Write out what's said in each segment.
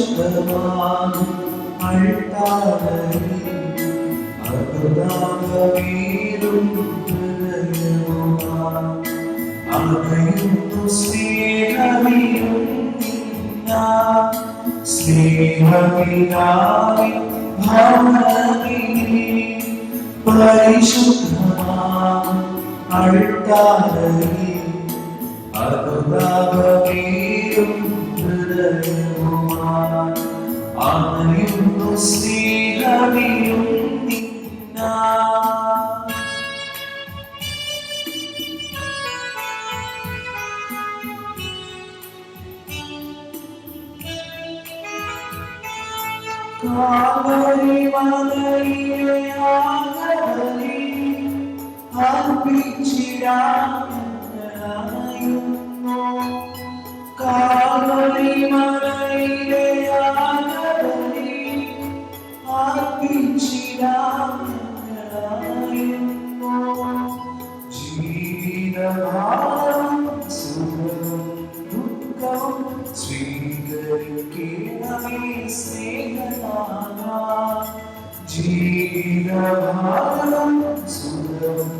പരിശുദ്ധമാകും അൾത്താരയിൽ അകതാകവീരും ഹൃദയവുമായി അകയുന്നു സ്നേഹമീയും സ്നേഹമിനായി ഭാവനയിൽ പരിശുദ്ധമാകും അൾത്താരയിൽ അകതാകവീരും ഹൃദയവുമായി അകയുന്നു സ്നേഹമീയും കാവരി മലയിലെ ആകവരി അർപ്പിച്ചിടാനായുന്നു കാവരി മലയിലെ ആകവരി അർപ്പിച്ചിടാനായുന്നു ജീവിതഭാരം സുഖവും ദുഃഖവും സ്വീകരിക്കണമേ സ്നേഹനാഥ ജീവിതഭാരം സുഖവും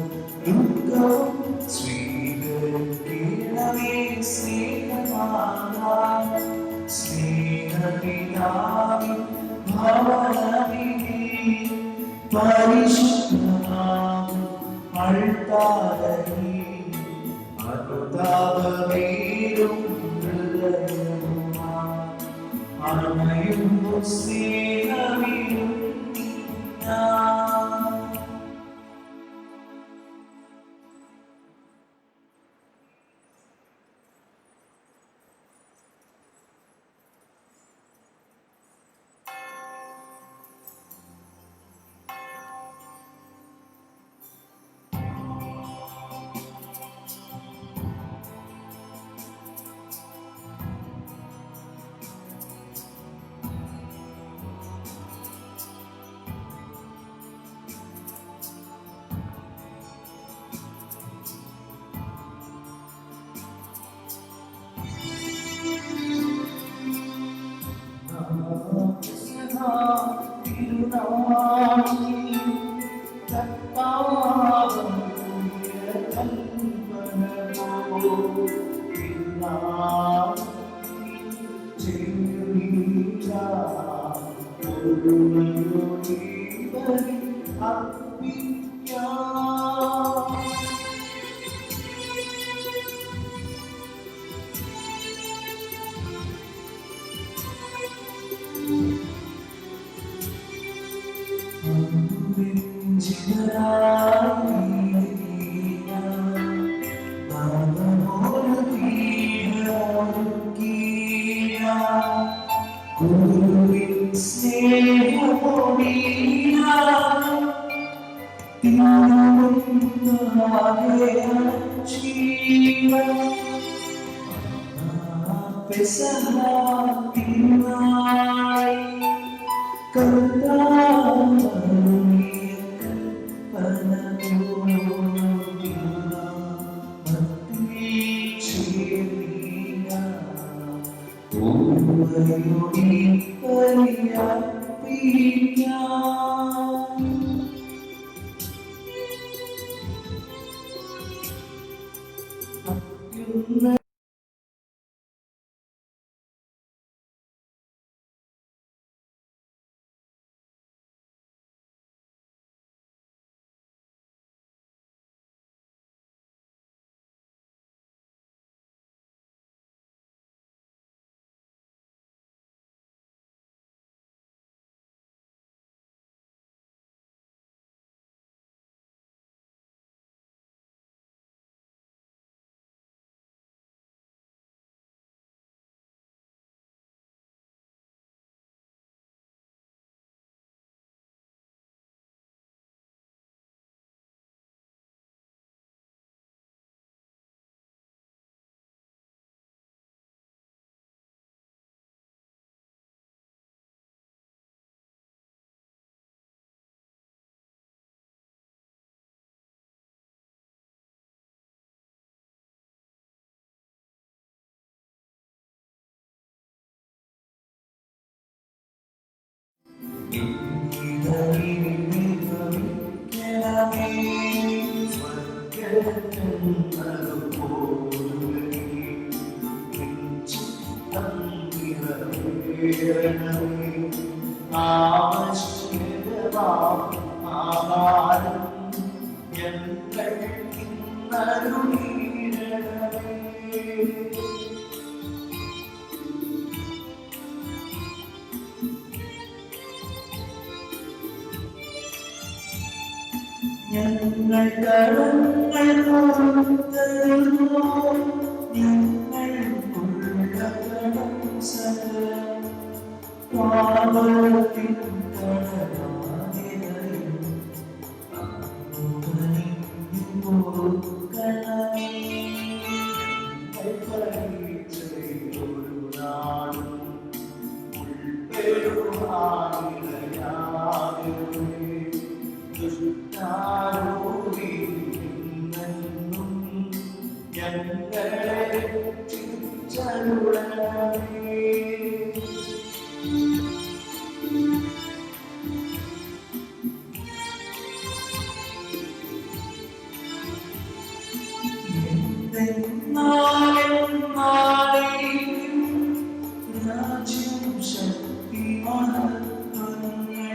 ദുഃഖവും സ്വീകരിക്കണമേ സ്നേഹനാഥ സ്നേഹപിതാവേ ഭവനവിധി പരിശുദ്ധനാകും അൾത്താരയിൽ അകതാകവീരും അണയുന്നു സ്നേഹമീയും ആഹാരം ഞങ്ങൾ ഇന്നരുളീരണമേ. ഞങ്ങൾ കടങ്ങൾ പുറത്തരുന്നോ, ഞങ്ങൾക്കുള്ള കടം സകലം പാപത്തിൻ കടമാതിരയും അനുവദിഞ്ഞു കൊടുക്കണമേ. പരീക്ഷയൊരു നാളും ഉൾപ്പെടുവാനിടയാകരുതേ. ദുഷ്ടാരൂപിയിൽ നിന്നെന്നും ഞങ്ങളെ രക്ഷിച്ചരുളണമേ. രാജ്യം ശക്തി മഹത്വങ്ങൾ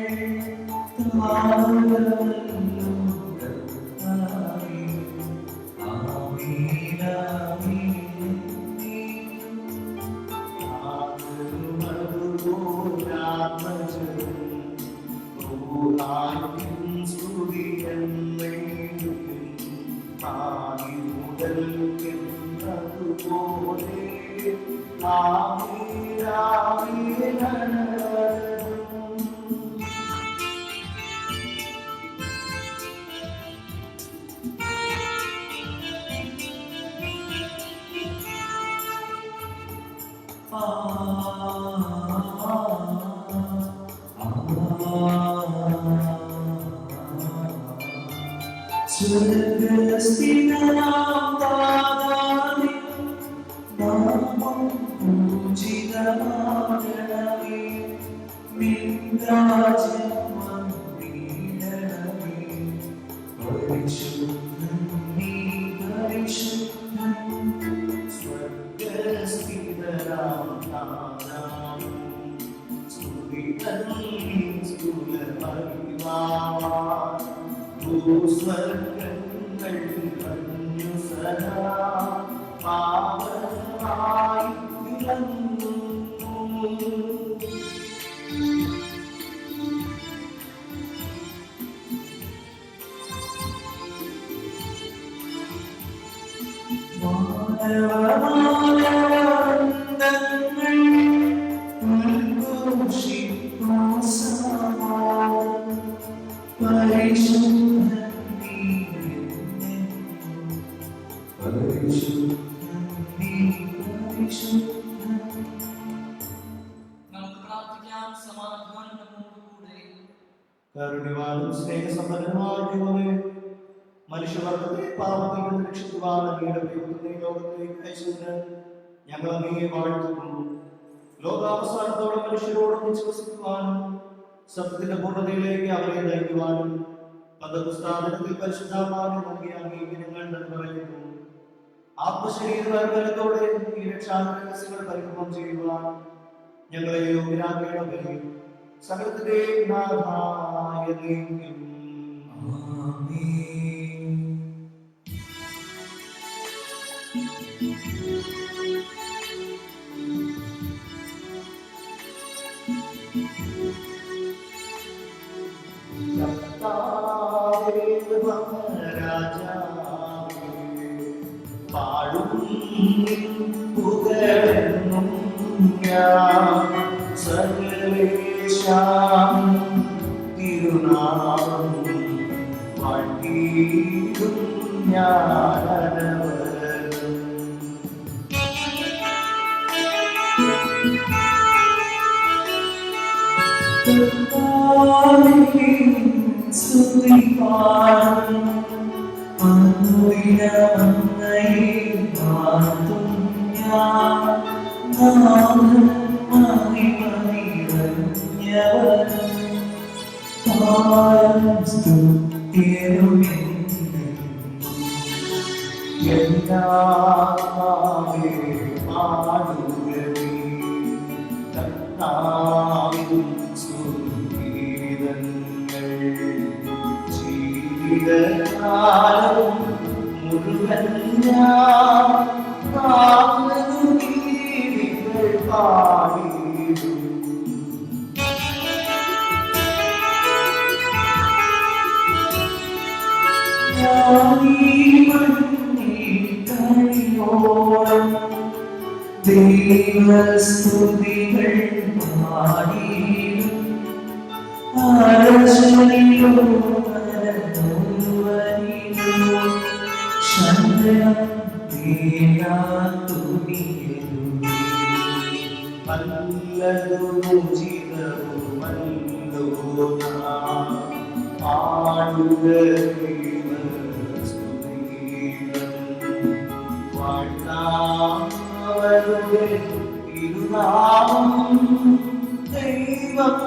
സ്വർഗ്ഗസ്ഥിതനാം താതാവേ, നാമം പൂജിതമാകണമേ. നിൻ രാജ്യം വന്നിടണമേ. പരിശുദ്ധൻ നീ പരിശുദ്ധൻ. സ്വർഗ്ഗസ്ഥിതനാം താതാവേ, സ്തുതിതൻ സ്തുലമഹിമാവാൻ ഭൂസ്വർഗ്ഗങ്ങൾ മഞ്ഞു സദാ പാവനമായി വിളങ്ങുന്നു. മാനവമാനവവന്ദനങ്ങൾ ഉദ്ഘോഷിപ്പൂ സമാധാനം. പരിശുദ്ധൻ നീ പരിശുദ്ധൻ നീ പരിശുദ്ധൻ. നമുക്ക് പ്രാർത്ഥിക്കാം. സമാധാനം നമ്മോടുകൂടെ. കാരുണ്യവാനും സ്നേഹസമ്പന്നനുമായ ദൈവമേ, മനുഷ്യവർഗത്തെ പാപത്തിൽ നിന്ന് രക്ഷിക്കുവാൻ അങ്ങയുടെ ദൈവത്തിന്റെ ലോകത്തിലേക്ക് അയച്ചതിന് ഞങ്ങൾ അങ്ങയെ വാഴ്ത്തുന്നു. ലോകാവസാനത്തോടെ മനുഷ്യരോട് വിശ്വസിക്കുവാനും സത്യത്തിന്റെ പൂർണ്ണതയിലേക്ക് അവരെ നയിക്കുവാനും പന്തക്കുസ്താനത്തിൽ പരിശുദ്ധാത്മാവിനെ നൽകിയ അംഗീകാരങ്ങൾ എന്ന് പറയുന്നു. ആത്മശരീരത്തോടെ ഈ രക്ഷാരഹസ്യങ്ങൾ പരിക്രമം ചെയ്യുവാൻ ഞങ്ങളെ യോഗ്യരാക്കണമേ. സകലത്തിന്റെയും നാഥായ ദൈവം. ആമേൻ. പാടും പുകഴും ഞാൻ സർവേശാം തിരുനാമം പാടിയിടും ഞാനവരും. സ്തുതിപ്പാടും ജീവിതകാലം മുഴുവൻ ഞാൻ ഗീതികൾ പാടിയിടും. ദൈവസ്തുതികൾ പാടിയിടും. ദൈവം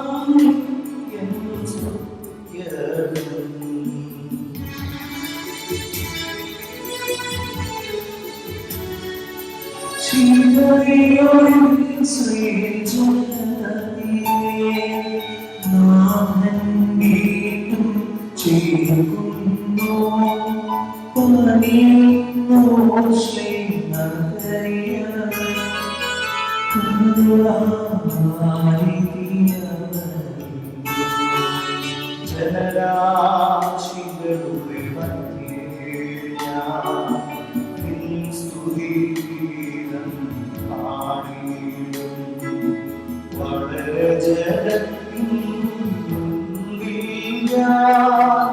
ജനരാശികളുടെ മധ്യേ ഞാൻ നിൻ സ്തുതിഗീതം പാടിയിടും. വളരെ ജനത്തിൻ മുൻപിൽ ഞാൻ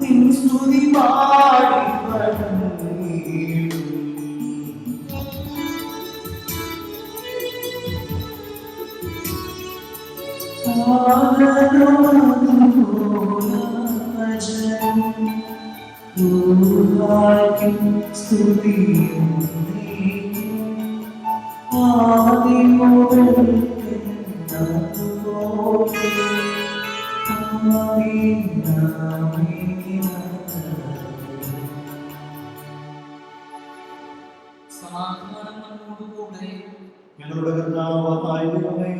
നിൻ സ്തുതി പാടി വണങ്ങിയിടും. സമാധാനം നമ്മോടുകൂടെ. ഞങ്ങളുടെ കർത്താവായ ദൈവമേ,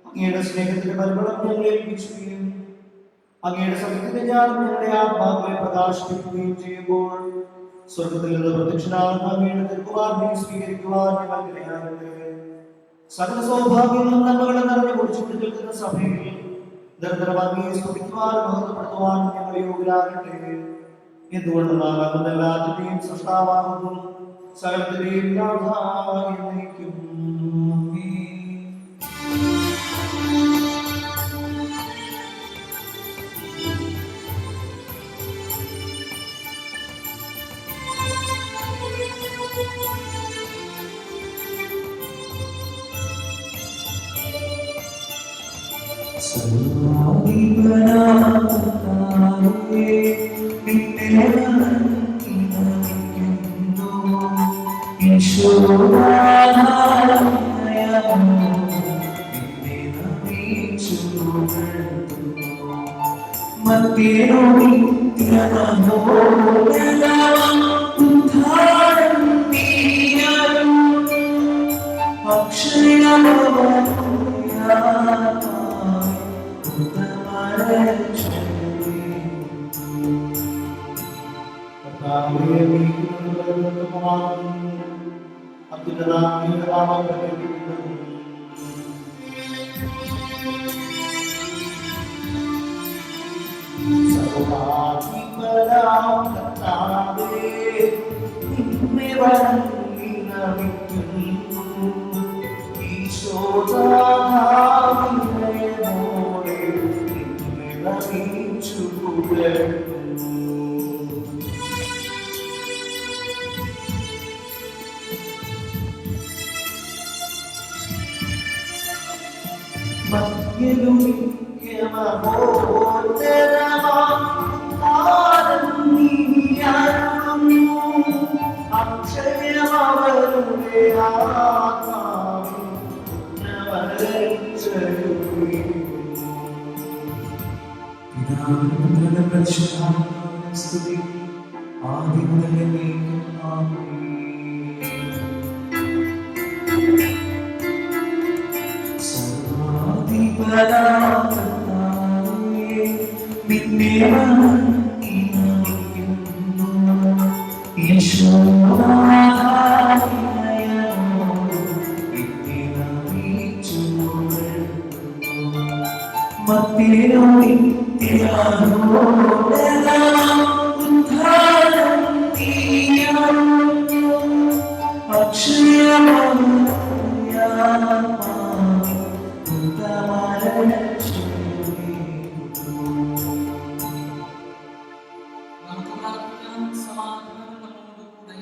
അങ്ങയുടെ സ്നേഹത്തിന്റെ പരിമളം ഞങ്ങളെ ഏൽപ്പിക്കുകയും അങ്ങയുടെ സത്യത്തിന്റെ ജ്ഞാനം ഞങ്ങളുടെ ആത്മാക്കളെ പ്രകാശിപ്പിക്കുകയും ചെയ്യുമ്പോൾ സ്വർഗത്തിൽ നിന്ന് പ്രത്യക്ഷനാകുന്ന അങ്ങയുടെ തിരുക്കുമാരനെ സ്വീകരിക്കുവാൻ ഞങ്ങൾ ഇടയാകട്ടെ. സകല സൗഭാഗ്യങ്ങളും നന്മകളും നിറഞ്ഞു കുടിച്ചിട്ട് നിൽക്കുന്ന സഭയിൽ നിരന്തരം അങ്ങയെ സ്തുതിക്കുവാനും മഹത്വപ്പെടുത്തുവാനും ഞങ്ങൾ യോഗ്യരാകട്ടെ. എന്തുകൊണ്ട് നാം എല്ലാത്തിന്റെയും സൃഷ്ടാവാകുന്നു, സകലത്തിന്റെയും നാഥായി നയിക്കും. സ്തുതി ആദ്യം തന്നെ നമുക്ക് പ്രാർത്ഥിക്കാം. സമാധാനം നമ്മോടുകൂടെ.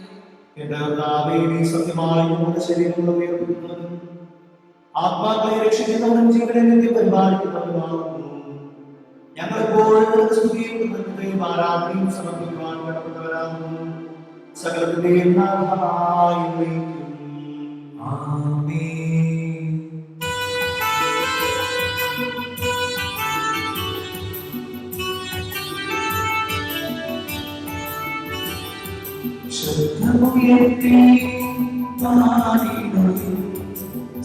എന്റെ കർത്താവേ, നീ സത്യമായി നമ്മുടെ ശരീരങ്ങളെ ഉയർത്തുന്നതും ആത്മാക്കളെ രക്ഷിക്കുന്നവനും ജീവനെ നിത്യം പരിപാലിക്കുന്നവനുമാകുന്നു. ഞങ്ങളെപ്പോഴും സ്തുതിയും കൃതജ്ഞതയും ആരാധനയും സമർപ്പിക്കുവാൻ കടപ്പെട്ടവരാകുന്നു. സകലത്തിന്റെയും നാഥനായ ദൈവമേ, ആമേൻ. ശബ്ദമുയർത്തി പാടിടുവിൻ,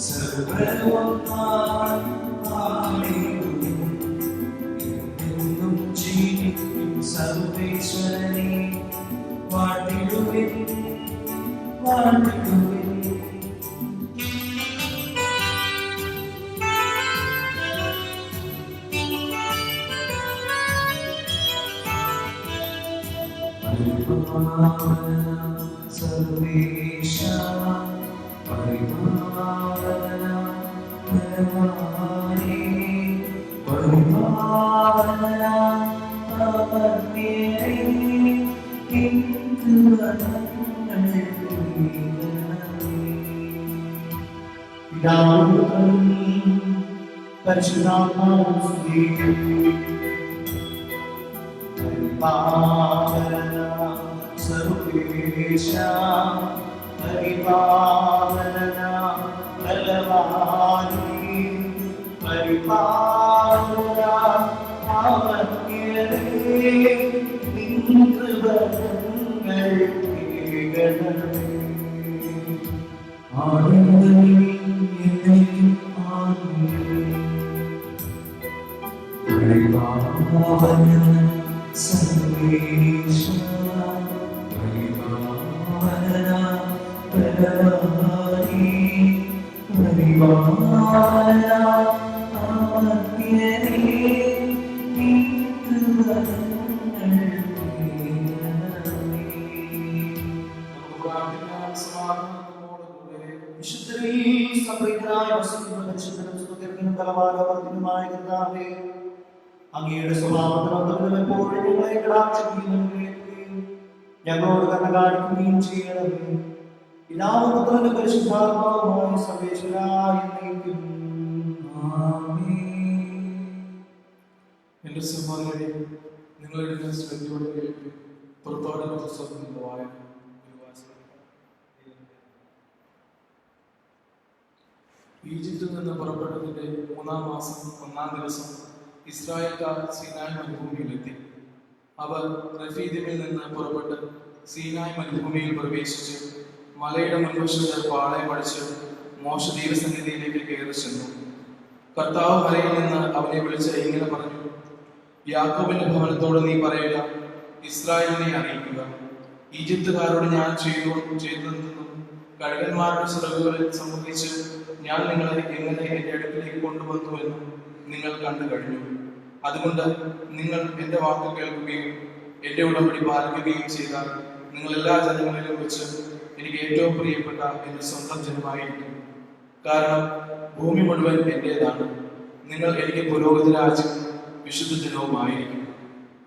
സർവ്വവും പാടിടുവിൻ. എന്നെന്നും ജീവിക്കും സർവേശ്വരനെ വാഴ്ത്തിടുവിൻ, വാഴ്ത്തിടുവിൻ. സർവേശ പരിപാലന ഭഗവാനേ, പരിപാലന അമർത്യരേ, നിൻകൃപകൾ പിതാവും പുത്രനും പരിശുദ്ധാത്മാവും സ്തുതി. പരിപാലന സർവേശ പരിപാലന ബലവാനേ, പരിപാലന അമർത്യരേ, നിൻകൃപകൾ കേൾക്കണമേ. ആനന്ദമേ എന്നേക്കും ആമേൻ. പരിപാലന സർവേശ പരിപാലന ബലവാനേ, പരിപാലന അമർത്യരേ, നിൻകൃപകൾ കേൾക്കണമേ. വിശുദ്ധരിൽ സംപ്രീതനായ വസിക്കുന്ന പരിശുദ്ധനും സ്തുതിർക്കനും ബലവാനവർദ്ധനുമായ കർത്താവേ, അങ്ങയുടെ സ്വഭാവത്തിനൊത്തവരും എപ്പോഴും ഞങ്ങളെ കടാക്ഷിക്കുകയും അനുഗ്രഹിക്കുകയും ഞങ്ങളോട് കരുണ കാണിക്കുകയും ചെയ്യണമേ. പിതാവും പുത്രനും പരിശുദ്ധാത്മാവുമായ സർവേശ്വരായ എന്നേക്കും ആമേൻ. എന്റെ സഹോദരരെ, നിങ്ങളുടെ ശ്രദ്ധയോടെ കേൾക്കുക. പുറപ്പാടിന്റെ പുസ്തകത്തിന്റെ വായന. ഈജിപ്തിൽ നിന്ന് പുറപ്പെട്ടതിന്റെ 3-ാം മാസം 1-ാം ദിവസം ഇസ്രായേൽക്കാർ സീനായ് മരുഭൂമിയിലെത്തി. അവർ റഫീദിമിൽ നിന്ന് പുറപ്പെട്ട് സീനായ് മരുഭൂമിയിൽ പ്രവേശിച്ച് മലയുടെ മുൻവശത്ത് പാളയം അടിച്ച് മോശ ദൈവസന്നിധിയിലേക്ക് കയറി ചെന്നു. കർത്താവ് മലയിൽ നിന്ന് അവനെ വിളിച്ച് ഇങ്ങനെ പറഞ്ഞു: യാക്കോബിന്റെ ഭവനത്തോട് നീ പറയുക, ഇസ്രായേലിനെ അറിയിക്കുക, ഈജിപ്തുകാരോട് ഞാൻ ചെയ്തതെന്നും കഴുകന്മാരുടെ ചിറകുകളിൽ സംബന്ധിച്ച് ഞാൻ നിങ്ങളെ എങ്ങനെ എന്റെ അടുക്കിലേക്ക് കൊണ്ടുവന്നുവെന്നും നിങ്ങൾ കണ്ടു കഴിഞ്ഞു. അതുകൊണ്ട് നിങ്ങൾ എന്റെ വാക്ക് കേൾക്കുകയും എന്റെ ഉടമ്പടി പാലിക്കുകയും ചെയ്താൽ നിങ്ങൾ എല്ലാ ജനങ്ങളിലും വെച്ച് എനിക്ക് ഏറ്റവും പ്രിയപ്പെട്ട എന്റെ സ്വന്തം ജനമായിരിക്കും. കാരണം ഭൂമി മുഴുവൻ എന്റേതാണ്. നിങ്ങൾ എനിക്ക് പുരോഹിത രാജ്യം, വിശുദ്ധ ജനവുമായിരിക്കും.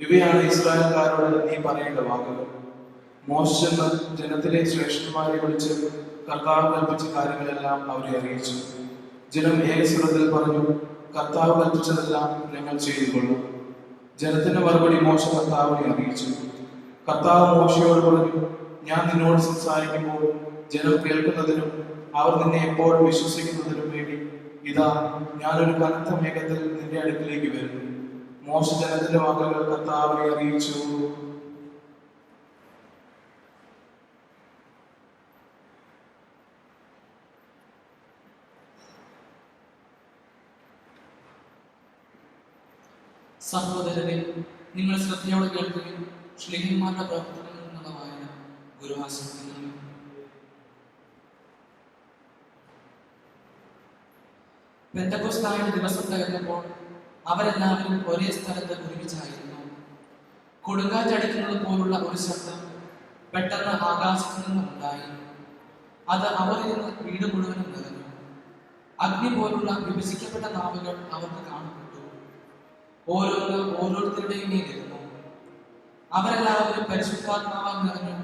ഇവയാണ് ഇസ്രായേൽക്കാരോട് നീ പറയേണ്ട വാക്കുകൾ. മോശ ചെന്ന് ജനത്തിലെ ശ്രേഷ്ഠന്മാരെ വിളിച്ച് കർത്താവ് കൽപ്പിച്ച കാര്യങ്ങളെല്ലാം അവരെ അറിയിച്ചു. ജനം ഏകസ്വരത്തിൽ പറഞ്ഞു: കർത്താവ് കൽപ്പിച്ചതെല്ലാം ഞങ്ങൾ ചെയ്തുകൊള്ളും. ജനത്തിന്റെ മറുപടി മോശ കർത്താവിനെ അറിയിച്ചു. കർത്താവ് മോശയോട് പറഞ്ഞു: ഞാൻ നിന്നോട് സംസാരിക്കുമ്പോൾ ജനം കേൾക്കുന്നതിനും അവർ നിന്നെ എപ്പോഴും വിശ്വസിക്കുന്നതിനും വേണ്ടി ഇതാ ഞാനൊരു കനത്ത മേഘത്തിൽ നിന്റെ അടുക്കിലേക്ക് വരുന്നു. മോശ ജനത്തിന്റെ വാക്കുകൾ കർത്താവിനെ അറിയിച്ചു. സഹോദരരെ, നിങ്ങൾ ശ്രദ്ധയോടെ കേൾക്കുകയും ശ്ലീഹന്മാരുടെ പ്രവർത്തനങ്ങളിൽ നിന്നുള്ള വായന ഗുരുവാശ്രമിക്കുന്നു. പെന്തക്കോസ്തായുടെ ദിവസം തികഞ്ഞപ്പോൾ അവരെല്ലാവരും ഒരേ സ്ഥലത്ത് ഒരുമിച്ചായിരുന്നു. കൊടുങ്കാറ്റടിക്കുന്നത് പോലുള്ള ഒരു ശബ്ദം പെട്ടെന്ന് ആകാശത്തു നിന്നും ഉണ്ടായി. അത് അവരിൽ നിന്ന് വീട് മുഴുവനും നിറഞ്ഞു. അഗ്നി പോലുള്ള വിഭജിക്കപ്പെട്ട നാവുകൾ അവർക്ക് കാണപ്പെട്ടു. ഓരോന്ന് ഓരോരുത്തരുടെയും മേലിരുന്നു. അവരെല്ലാവരും പരിശുദ്ധാത്മാവാൽ നിറഞ്ഞു.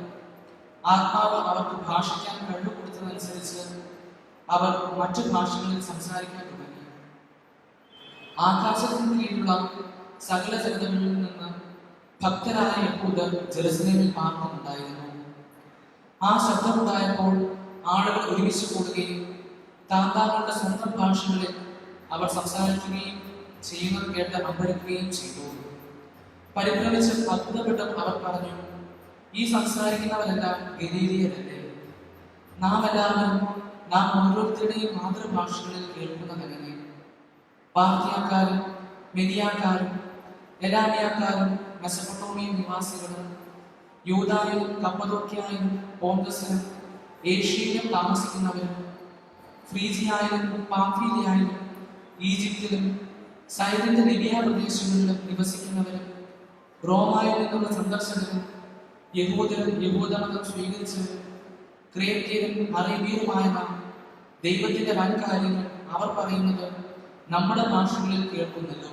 ആത്മാവ് അവർക്ക് ഭാഷിക്കാൻ കഴിവ് കൊടുത്തതനുസരിച്ച് അവർ മറ്റു ഭാഷകളിൽ സംസാരിക്കാൻ തുടങ്ങി. ആകാശത്തിന് കീഴിലുള്ള സകല ജനതകളിൽ നിന്ന് ഭക്തരായ യഹൂദർ ജെറുസലേമിൽ പാർക്കുന്നുണ്ടായിരുന്നു. ആ ശബ്ദമുണ്ടായപ്പോൾ ആളുകൾ ഒരുമിച്ച് കൂടുകയും താങ്കളുടെ സ്വന്തം ഭാഷകളിൽ അവർ സംസാരിക്കുകയും ചെയ്യുന്നത് കേട്ട് അമ്പരക്കുകയും ചെയ്തു. പരിഭ്രമിച്ച് അത്ഭുതപ്പെട്ട് അവർ പറഞ്ഞു, ഈ സംസാരിക്കുന്നവരെല്ലാം ഗലീലിയരല്ലേ? നാം എല്ലാവരും നാം ഓരോരുത്തരുടെയും മാതൃഭാഷകളിൽ കേൾക്കുന്നതെങ്ങനെ? പാർത്തിയാക്കാരും മെദിയാക്കാരും എലാമിയാക്കാരും മെസപ്പൊട്ടോമിയൻ നിവാസികളും യൂദായിലും കപ്പദോക്യായിലും പോന്തസിലും ഏഷ്യയിലും താമസിക്കുന്നവരും ഫ്രീജിയായാലും പാംഫീലിയായാലും ഈജിപ്തിലും സൈറിന്റെ ലിബിയ പ്രദേശങ്ങളിലും നിവസിക്കുന്നവരും റോമായിൽ നിന്നുള്ള സന്ദർശകരും യഹൂദരും യഹൂദമതം സ്വീകരിച്ചവരും ക്രേത്യരും അറേബ്യരുമായ നാം ദൈവത്തിന്റെ വൻ കാര്യങ്ങൾ അവർ പറയുന്നത് നമ്മുടെ ഭാഷകളിൽ കേൾക്കുന്നല്ലോ.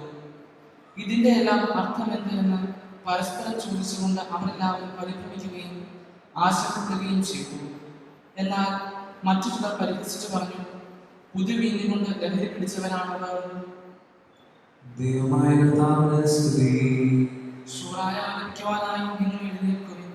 ഇതിന്റെ എല്ലാം അർത്ഥം എന്തെന്ന് പരസ്പരം ചോദിച്ചുകൊണ്ട് അവരെല്ലാവരും പരിഭ്രമിക്കുകയും ആശങ്കപ്പെടുകയും ചെയ്തു. എന്നാൽ മറ്റു ചിലർ പരിഹസിച്ചു പറഞ്ഞു, പുതുവീഞ്ഞു കൊണ്ട് ലഹരി പിടിച്ചവരാണവർ. ദൈവമായ കർത്താവിനെ സ്തുതി. ശൂറായ ആലപിക്കുവാനായി നിങ്ങൾ എഴുന്നേൽക്കുവിൻ.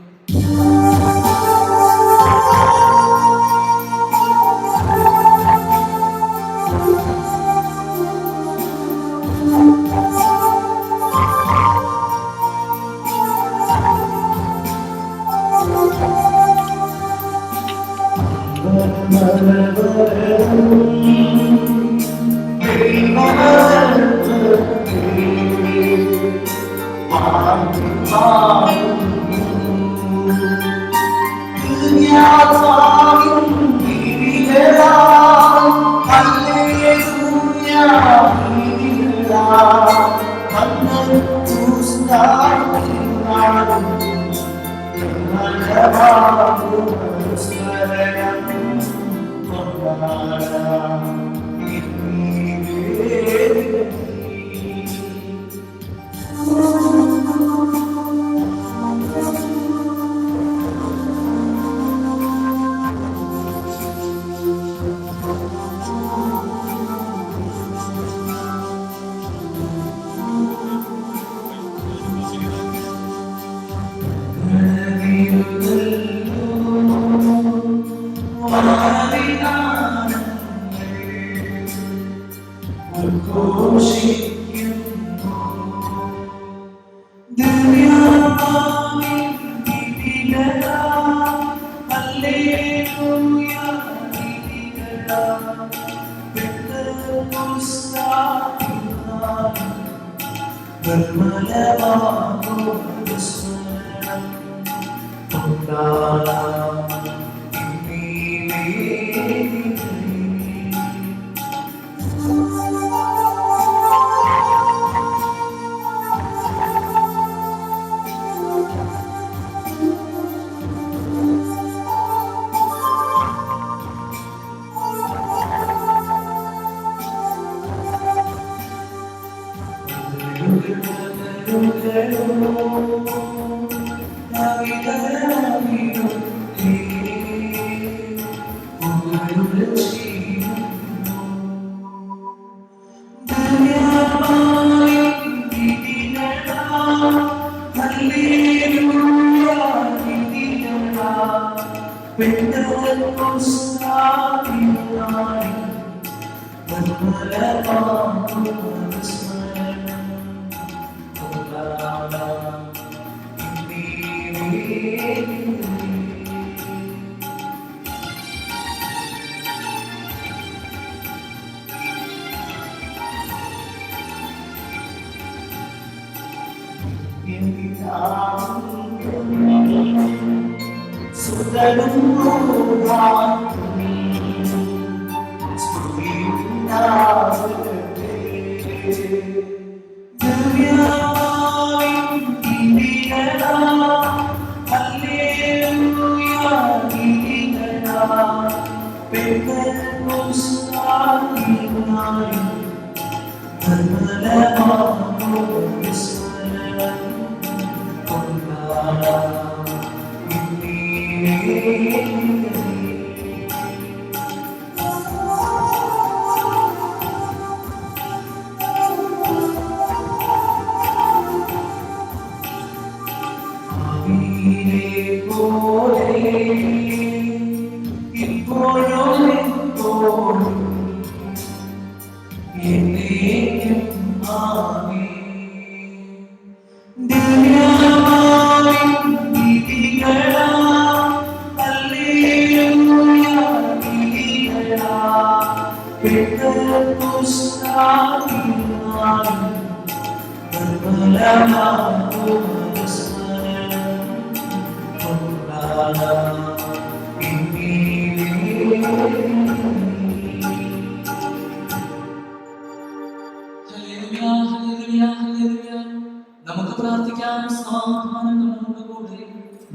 നമുക്ക് പ്രാർത്ഥിക്കാം. സമാധാനം നമ്മോടുകൂടെ.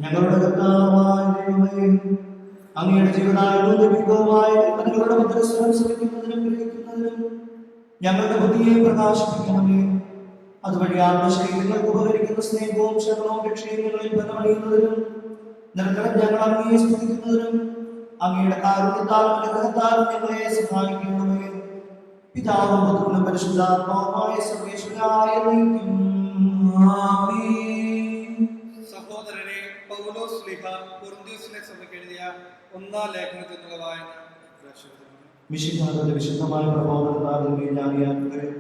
ഞങ്ങളുടെ കർത്താവായ ദൈവമേ, അങ്ങയുടെ ജീവനായ കൽപ്പനകളുടെ മധുരസ്വരം ശ്രമിക്കുന്നതിനും ഗ്രഹിക്കുന്നതിനും ഞങ്ങളുടെ ബുദ്ധിയെ പ്രകാശിപ്പിക്കണമേ. അതുവഴി ആത്മശരീരങ്ങൾക്ക് ഉപകരിക്കുന്ന സ്നേഹവും ശരണവും രക്ഷയും ഞങ്ങളിൽ ബലമണിയുന്നതിനും നിരന്തരം ഞങ്ങൾ അങ്ങയെ സ്തുതിക്കുന്നതിനും അങ്ങയുടെ കാരുണ്യത്താലും അനുഗ്രഹത്താലും ഞങ്ങളെ സഹായിക്കണമേ. പിതാവും പുത്രനും പരിശുദ്ധാത്മാവുമായ സർവേശ്വരായ ദൈവം. സഹോദരരെ, പൗലോസ് ശ്ലീഹ കൊരിന്ത്യസിലെ സഭയ്ക്ക് എഴുതിയ 1-ാം ലേഖനത്തിൽ നിന്നുള്ള വായന. മിശിഹായുടെ വിശുദ്ധമായ പ്രബോധനത്താൽ ജ്ഞാനിയാക്കുകയും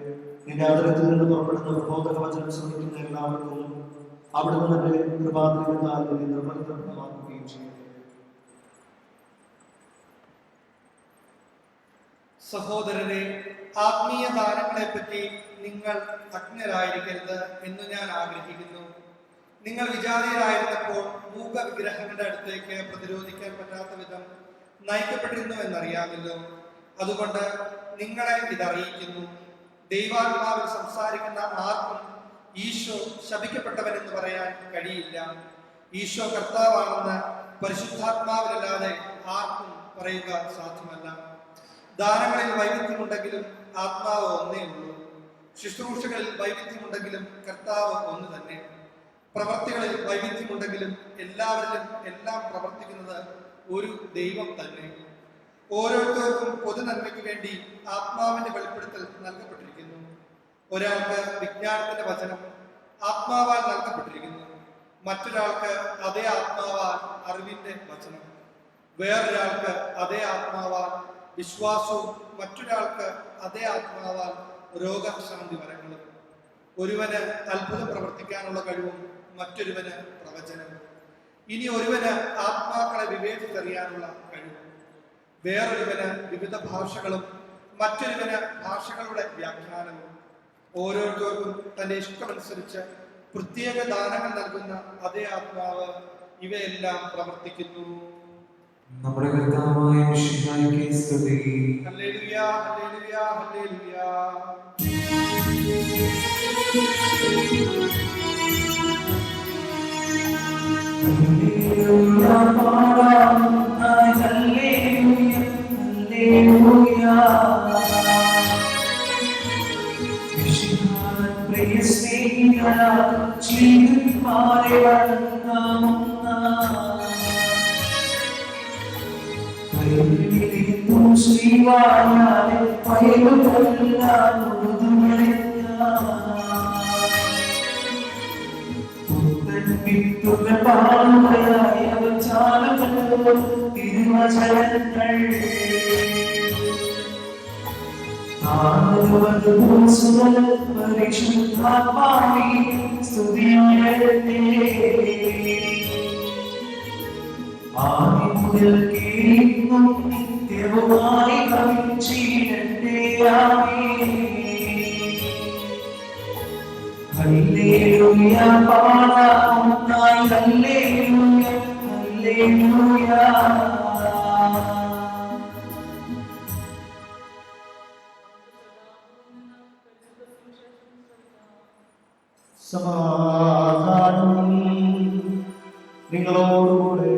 നിന്റെ ആദരത്തിൽ നിന്ന് പുറപ്പെടുന്ന പ്രബോധന വചനം ശ്രമിക്കുന്ന എല്ലാവർക്കും അവിടുന്ന് തന്റെ കൃപാതിരത്താൽ നിർബന്ധമാക്കുകയും ചെയ്യും. സഹോദരരെ, ആത്മീയ ദാനങ്ങളെപ്പറ്റി നിങ്ങൾ അജ്ഞരായിരിക്കരുത് എന്ന് ഞാൻ ആഗ്രഹിക്കുന്നു. നിങ്ങൾ വിജാതീയരായിരുന്നപ്പോൾ മൂകവിഗ്രഹങ്ങളുടെ അടുത്തേക്ക് പ്രതിരോധിക്കാൻ പറ്റാത്ത വിധം നയിക്കപ്പെട്ടിരുന്നു എന്നറിയാമല്ലോ. അതുകൊണ്ട് നിങ്ങളെ ഇതറിയിക്കുന്നു. ദൈവാത്മാവിൽ സംസാരിക്കുന്ന ആർക്കും ഈശോ ശപിക്കപ്പെട്ടവനെന്ന് പറയാൻ കഴിയില്ല. ഈശോ കർത്താവാണെന്ന് പരിശുദ്ധാത്മാവിലല്ലാതെ ആർക്കും പറയുക സാധ്യമല്ല. ദാനങ്ങളിൽ വൈവിധ്യമുണ്ടെങ്കിലും ആത്മാവ് ഒന്നേ ഉള്ളൂ. ശുശ്രൂഷകളിൽ വൈവിധ്യമുണ്ടെങ്കിലും കർത്താവ് ഒന്ന് തന്നെ. പ്രവർത്തികളിൽ വൈവിധ്യമുണ്ടെങ്കിലും എല്ലാവരിലും എല്ലാം പ്രവർത്തിക്കുന്നത് ഒരു ദൈവം തന്നെ. ഓരോരുത്തർക്കും പൊതു നന്മയ്ക്ക് വേണ്ടി ആത്മാവിന്റെ വെളിപ്പെടുത്തൽ നൽകപ്പെട്ടിരിക്കുന്നു. ഒരാൾക്ക് വിജ്ഞാനത്തിന്റെ വചനം ആത്മാവാൽ നൽകപ്പെട്ടിരിക്കുന്നു. മറ്റൊരാൾക്ക് അതേ ആത്മാവാൽ അറിവിന്റെ വചനം. വേറൊരാൾക്ക് അതേ ആത്മാവാൽ വിശ്വാസവും മറ്റൊരാൾക്ക് അതേ ആത്മാവാൽ രോഗശാന്തി വരങ്ങളും. ഒരുവന് അത്ഭുതം പ്രവർത്തിക്കാനുള്ള കഴിവും മറ്റൊരുവന് പ്രവചനവും. ഇനി ഒരുവന് ആത്മാക്കളെ വിവേചിച്ചറിയാനുള്ള കഴിവും. വേറൊരുവന് വിവിധ ഭാഷകളും മറ്റൊരുവന് ഭാഷകളുടെ വ്യാഖ്യാനവും. ഓരോരുത്തർക്കും തന്റെ ഇഷ്ടമനുസരിച്ച് പ്രത്യേക ദാനങ്ങൾ നൽകുന്ന അതേ ആത്മാവ് ഇവയെല്ലാം പ്രവർത്തിക്കുന്നു. നമ്മുടെ കർത്താവായ മിശിഹായ്ക്ക് സ്തുതി. Hallelujah, hallelujah, hallelujah. Hallelujah. Hallelujah പാടാം ഒന്നായി ഹല്ലേലൂയ ഹല്ലേലൂയ. സമാധാനം നിങ്ങളോടുകൂടെ.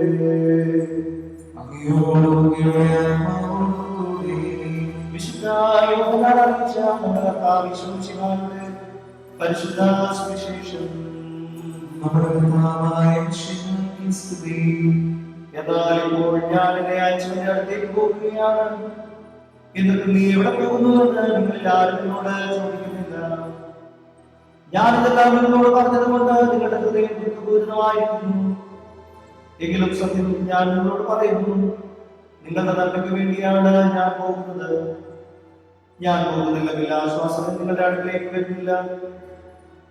അങ്ങയോടും അങ്ങയുടെ ആത്മാവോടും കൂടെ. വിശുദ്ധ യോഹന്നാൻ അറിയിച്ച നമ്മുടെ കർത്താവ് യേശുമിശിഹായുടെ പരിശുദ്ധ സുവിശേഷം. നമ്മുടെ കർത്താവായ മിശിഹായ്ക്ക് സ്തുതി. എന്നാൽ ഇപ്പോൾ ഞാൻ എന്നെ അയച്ചവന്റെ അടുത്തേക്ക് പോകുകയാണ്. എന്നിട്ട് നീ എവിടെ പോകുന്നുവെന്ന് നിങ്ങൾ ആരും എന്നോട് ചോദിക്കുന്നില്ല. ഞാനിതെല്ലാം നിങ്ങളോട് പറഞ്ഞതുകൊണ്ട് നിങ്ങളുടെ ഹൃദയം ദുഃഖപൂരിതമായിരിക്കുന്നു. എങ്കിലും സത്യം ഞാൻ നിങ്ങളോട് പറയുന്നു, നിങ്ങളുടെ നന്മയ്ക്ക് വേണ്ടിയാണ് ഞാൻ പോകുന്നത്. ഞാൻ പോകുന്നില്ലെങ്കിൽ ആശ്വാസം നിങ്ങളുടെ അടുക്കിലേക്ക് വരുന്നില്ല.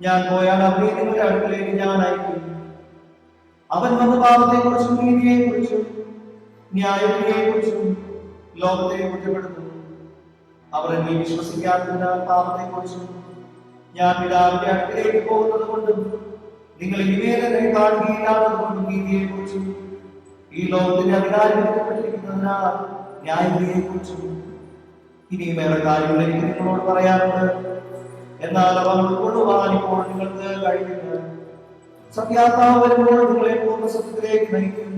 ഞാൻ പോയാൽ അവരെ നിങ്ങളുടെ അടുക്കിലേക്ക് ഞാൻ അയക്കും. അവൻ വന്ന പാപത്തെക്കുറിച്ചും നീതിയെക്കുറിച്ചും ന്യായവിധിയെക്കുറിച്ചും ലോകത്തെ കുറ്റപ്പെടുത്തുന്നു. അവർ എന്നിൽ വിശ്വസിക്കാത്ത പാപത്തെക്കുറിച്ചും ഞാൻ പിതാവിന്റെ അടുക്കിലേക്ക് പോകുന്നത് കൊണ്ടും നിങ്ങൾ ഇനിമേലെ കാണുകയില്ലാത്തത് കൊണ്ടും നീതിയെക്കുറിച്ചും ഈ ലോകത്തിന്റെ അധികാരം എടുക്കപ്പെട്ടിരിക്കുന്നതിനാൽ ന്യായവിധിയെക്കുറിച്ചും ഇനിയും ഏറെ കാര്യങ്ങൾ എനിക്ക് നിങ്ങളോട് പറയാറുണ്ട്. എന്നാൽ അവ ഉൾക്കൊള്ളുവാൻ ഇപ്പോൾ നിങ്ങൾക്ക് കഴിയില്ല. സത്യാത്മാവ് വരുമ്പോൾ നിങ്ങളെ പൂർണ്ണ സത്യത്തിലേക്ക് നയിക്കും.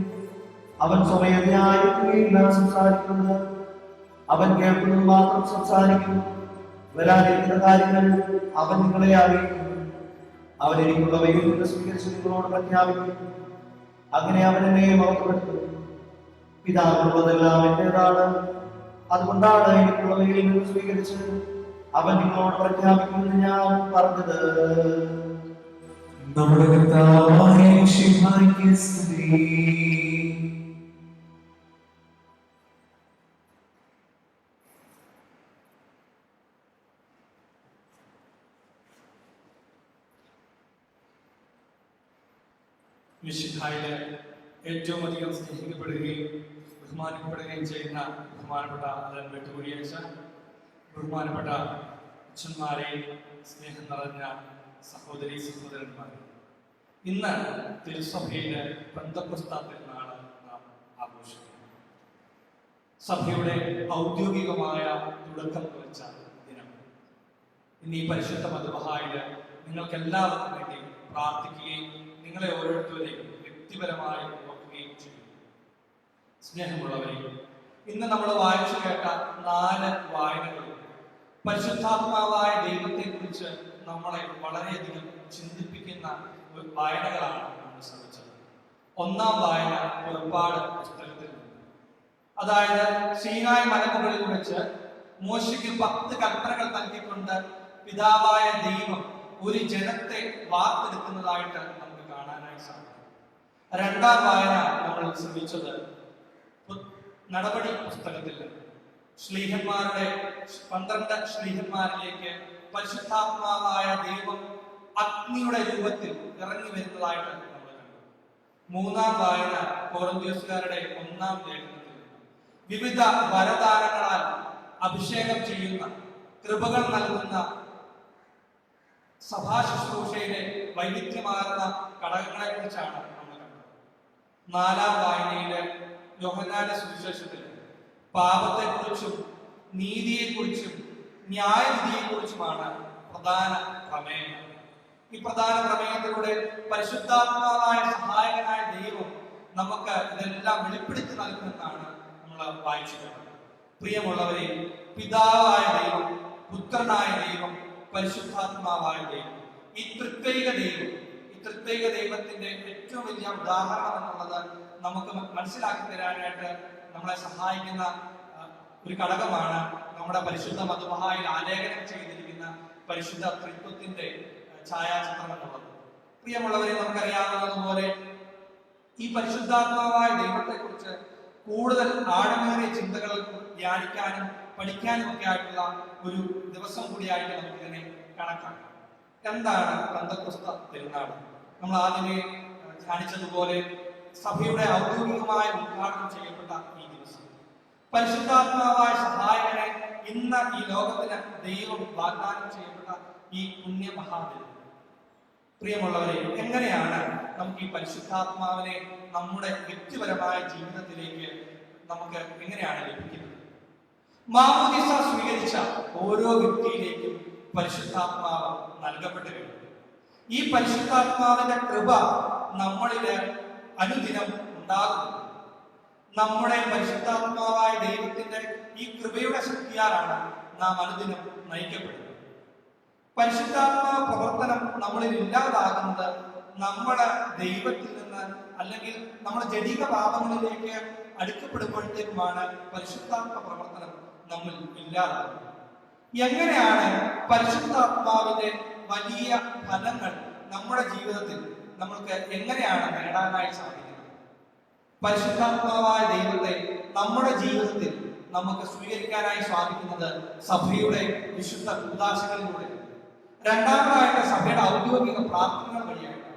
അവൻ സ്വമേധയായിരിക്കുകയില്ല സംസാരിക്കുന്നത്, അവൻ കേൾക്കുന്നത് മാത്രം സംസാരിക്കും. വരാനിരിക്കുന്ന കാര്യങ്ങൾ അവൻ നിങ്ങളെ അറിയിക്കും. അവൻ എനിക്കുള്ളവയിൽ നിന്ന് സ്വീകരിച്ച് നിങ്ങളോട് പ്രഖ്യാപിക്കും. അങ്ങനെ അവൻ എന്നെ മഹത്വപ്പെടുത്തും. പിതാവിനുള്ളതെല്ലാം എന്റേതാണ്. അതുകൊണ്ടാണ് എനിക്കുള്ളവയിൽ നിന്ന് സ്വീകരിച്ച് അവൻ നിങ്ങളോട് പ്രഖ്യാപിക്കുമെന്ന് ഞാൻ പറഞ്ഞത്. നമ്മുടെ കർത്താവായ മിശിഹായ്ക്ക് സ്തുതി. മിശിഹായിലെ ഏറ്റവും അധികം സ്നേഹിക്കപ്പെടുകയും ബഹുമാനിക്കപ്പെടുകയും ചെയ്യുന്ന ബഹുമാനപ്പെട്ട അലൻ വെട്ടുകുടിയച്ച, ബഹുമാനപ്പെട്ട അച്ഛന്മാരെ, സ്നേഹം നിറഞ്ഞ സഹോദരി സഹോദരന്മാരെ, ഇന്ന് തിരുസഭയിലെ പെന്തക്കോസ്താ പെരുന്നാള് നാം ആഘോഷിക്കുന്നു. സഭയുടെ ഔദ്യോഗികമായ തുടക്കം കുറിച്ച ദിനം. ഇന്ന് ഈ പരിശുദ്ധ മദ്ബഹായില് നിങ്ങൾക്ക് എല്ലാവർക്കും വേണ്ടി പ്രാർത്ഥിക്കുകയും നിങ്ങളെ ഓരോരുത്തരെയും വ്യക്തിപരമായി നോക്കുകയും ചെയ്യും. സ്നേഹമുള്ളവരെ, ഇന്ന് നമ്മൾ വായിച്ചു കേട്ട 4 വായനകളും പരിശുദ്ധാത്മാവായ ദൈവത്തെക്കുറിച്ച് നമ്മളെ വളരെയധികം ചിന്തിപ്പിക്കുന്ന വായനകളാണ് നമ്മൾ ശ്രമിച്ചത്. ഒന്നാം വായന പുറപ്പാട് പുസ്തകത്തിൽ നിന്ന്, അതായത് സീനായ് മലമുകളിൽ വെച്ച് മോശയ്ക്ക് 10 കൽപ്പനകൾ നൽകിക്കൊണ്ട് പിതാവായ ദൈവം ഒരു ജനത്തെ വാർത്തെടുക്കുന്നതായിട്ട് നമുക്ക് കാണാനായി സാധിക്കും. രണ്ടാം വായന നമ്മൾ ശ്രമിച്ചത് നടപടി പുസ്തകത്തിൽ നിന്ന് ശ്ലീഹന്മാരുടെ 12 ശ്ലീഹന്മാരിലേക്ക് പരിശുദ്ധാത്മാവായ ദൈവം അഗ്നിയുടെ രൂപത്തിൽ ഇറങ്ങി വരുന്നതായിട്ട് നമ്മൾ കണ്ടു. മൂന്നാം വായന കൊറിന്ത്യസ്കാരുടെ 1-ാം ലേഖനത്തിൽ വിവിധ വരദാനങ്ങളാൽ അഭിഷേകം ചെയ്യുന്ന, കൃപകൾ നൽകുന്ന സഭാ ശുശ്രൂഷയിലെ വൈവിധ്യമാർന്ന ഘടകങ്ങളെ കുറിച്ചാണ് നമ്മൾ കണ്ടത്. 4-ാം വായനയിലെ യോഹന്നാന്റെ സുവിശേഷത്തിൽ പാപത്തെക്കുറിച്ചും നീതിയെക്കുറിച്ചും ന്യായവിധിയെക്കുറിച്ചുമാണ് പ്രധാന പ്രമേയം. ഈ പ്രധാന പ്രമേയത്തിലൂടെ പരിശുദ്ധാത്മാവായ സഹായകനായ ദൈവം നമുക്ക് ഇതെല്ലാം വെളിപ്പെടുത്തി നൽകുമെന്നാണ് നമ്മൾ വായിച്ചത്. പ്രിയമുള്ളവരെ, പിതാവായ ദൈവം, പുത്രനായ ദൈവം, പരിശുദ്ധാത്മാവായ ദൈവം, ഈ തൃത്വൈക ദൈവത്തിന്റെ ഏറ്റവും വലിയ ഉദാഹരണം എന്നുള്ളത് നമുക്ക് മനസ്സിലാക്കി തരാനായിട്ട് നമ്മളെ സഹായിക്കുന്ന ഒരു ഘടകമാണ് നമ്മുടെ പരിശുദ്ധ മദ്ബഹായിൽ ആലേഖനം ചെയ്തിരിക്കുന്ന പരിശുദ്ധ ത്രിത്വത്തിന്റെ ഛായാചിത്രം എന്നുള്ളത്. പ്രിയമുള്ളവരെ, നമുക്കറിയാവുന്നതുപോലെ ഈ പരിശുദ്ധാത്മാവായ ദൈവത്തെ കുറിച്ച് കൂടുതൽ ആഴമേറിയ ചിന്തകൾ ധ്യാനിക്കാനും പഠിക്കാനും ഒക്കെ ആയിട്ടുള്ള ഒരു ദിവസം കൂടിയായിട്ട് നമുക്കിതിനെ കണക്കാക്കാം. എന്താണ് പെന്തക്കോസ്താ പെരുന്നാൾ? നമ്മൾ ആദ്യമേ ധ്യാനിച്ചതുപോലെ സഭയുടെ ഔദ്യോഗികമായ ഉദ്ഘാടനം ചെയ്യപ്പെട്ട ഈ ദിവസം, പരിശുദ്ധാത്മാവായ സഹായകനെ ഇന്ന് ഈ ലോകത്തിന് ദൈവം വാഗ്ദാനം ചെയ്യപ്പെട്ട ഈ പുണ്യ മഹാദിനം. പ്രിയമുള്ളവരെ, എങ്ങനെയാണ് നമുക്ക് ഈ പരിശുദ്ധാത്മാവിനെ നമ്മുടെ വ്യക്തിപരമായ ജീവിതത്തിലേക്ക് നമുക്ക് എങ്ങനെയാണ് ലഭിക്കുന്നത്? മാമോദീസ സ്വീകരിച്ച ഓരോ വ്യക്തിയിലേക്കും പരിശുദ്ധാത്മാവ് നൽകപ്പെട്ടു കഴിഞ്ഞു. ഈ പരിശുദ്ധാത്മാവിന്റെ കൃപ നമ്മളില് അനുദിനം ഉണ്ടാകുന്നു. നമ്മുടെ പരിശുദ്ധാത്മാവായ ദൈവത്തിന്റെ ഈ കൃപയുടെ ശക്തിയാലാണ് നാം അനുദിനം നയിക്കപ്പെടുന്നത്. പരിശുദ്ധാത്മാ പ്രവർത്തനം നമ്മളിൽ ഇല്ലാതാകുന്നത് നമ്മുടെ ദൈവത്തിൽ നിന്ന് അല്ലെങ്കിൽ നമ്മുടെ ജഡിക പാപങ്ങളിലേക്ക് അടുക്കപ്പെടുമ്പോഴത്തേക്കുമാണ് പരിശുദ്ധാത്മ പ്രവർത്തനം നമ്മൾ ഇല്ലാതാകുന്നത്. എങ്ങനെയാണ് പരിശുദ്ധാത്മാവിന്റെ വലിയ ഫലങ്ങൾ നമ്മുടെ ജീവിതത്തിൽ നമ്മൾക്ക് എങ്ങനെയാണ് നേടാനായി സാധിക്കുന്നത്? പരിശുദ്ധാത്മാവായ ദൈവത്തെ നമ്മുടെ ജീവിതത്തിൽ നമുക്ക് സ്വീകരിക്കാനായി സാധിക്കുന്നത് സഭയുടെ വിശുദ്ധ കൂദാശകളിലൂടെ, രണ്ടാമതായിട്ട് സഭയുടെ ഔദ്യോഗിക പ്രാർത്ഥനകൾ വഴിയായിട്ട്,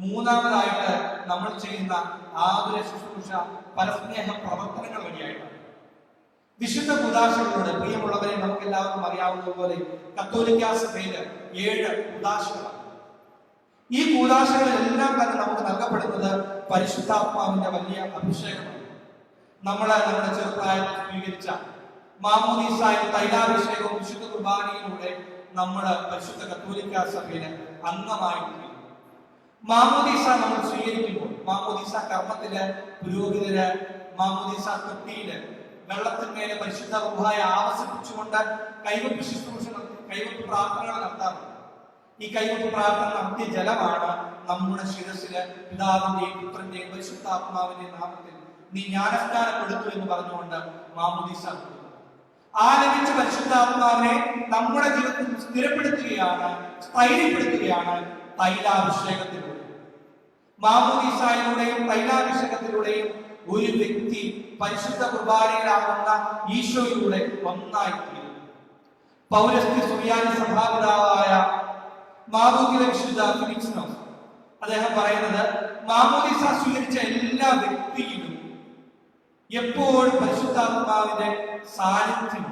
മൂന്നാമതായിട്ട് നമ്മൾ ചെയ്യുന്ന ആതുര ശുശ്രൂഷ പരസ്നേഹ പ്രവർത്തനങ്ങൾ വഴിയായിട്ടാണ്. വിശുദ്ധ കൂദാശകളിലൂടെ, പ്രിയമുള്ളവരെ, നമുക്ക് എല്ലാവർക്കും അറിയാവുന്നതുപോലെ കത്തോലിക്കാ സഭയില് 7 കൂദാശകളാണ്. ഈ കൂദാശകളെല്ലാം തന്നെ നമുക്ക് നൽകപ്പെടുന്നത് പരിശുദ്ധാത്മാവിന്റെ വലിയ അഭിഷേകമാണ്. നമ്മുടെ ചെറുപ്രായത്തിൽ സ്വീകരിച്ച മാമോദീസായും തൈലാഭിഷേകവും വിശുദ്ധ കുർബാനയിലൂടെ നമ്മുടെ പരിശുദ്ധ കത്തോലിക്കാ സഭയിലെ അംഗമായിട്ടുണ്ട്. മാമോദീസ നമ്മൾ സ്വീകരിക്കുമ്പോൾ മാമോദീസ കർമ്മത്തില് പുരോഹിതര് മാമോദീസ തൊട്ടിയില് വെള്ളത്തിന്മേലെ പരിശുദ്ധ റൂഹായെ ആവസിപ്പിച്ചുകൊണ്ട് കൈവപ്പ് ശുശ്രൂഷകൾ, കൈവപ്പ് പ്രാർത്ഥനകൾ നടത്താറുണ്ട്. ഈ കൈവപ്പ് പ്രാർത്ഥന നടത്തിയ ജലമാണ് നമ്മുടെ ശിരസില് പിതാവിന്റെയും പുത്രന്റെയും പരിശുദ്ധാത്മാവിന്റെയും നാമത്തിൽ നീ ജ്ഞാനസ്നാനപ്പെടുത്തു എന്ന് പറഞ്ഞുകൊണ്ട് മാമോദീസ ആ ലഭിച്ച പരിശുദ്ധാത്മാവിനെ നമ്മുടെ ജീവിതത്തിൽ സ്ഥിരപ്പെടുത്തുകയാണ്, സ്ഥൈര്യപ്പെടുത്തുകയാണ് തൈലാഭിഷേകത്തിലൂടെ. മാമോദീസായിലൂടെയും തൈലാഭിഷേകത്തിലൂടെയും ഒരു വ്യക്തി പരിശുദ്ധ കുർബാനയിലാകുന്ന ഈശോയിലൂടെ ഒന്നായിത്തീരും. പൗരസ്ത്യ സുറിയാനി സഭാപിതാവായ മാബൂക്കിലെ വിശുദ്ധ ഫിലിക്സിനോസ് അദ്ദേഹം പറയുന്നത്, മാമോദീസ സ്വീകരിച്ച എല്ലാ വ്യക്തിയിലും എപ്പോഴും പരിശുദ്ധാത്മാവിന്റെ സാന്നിധ്യം.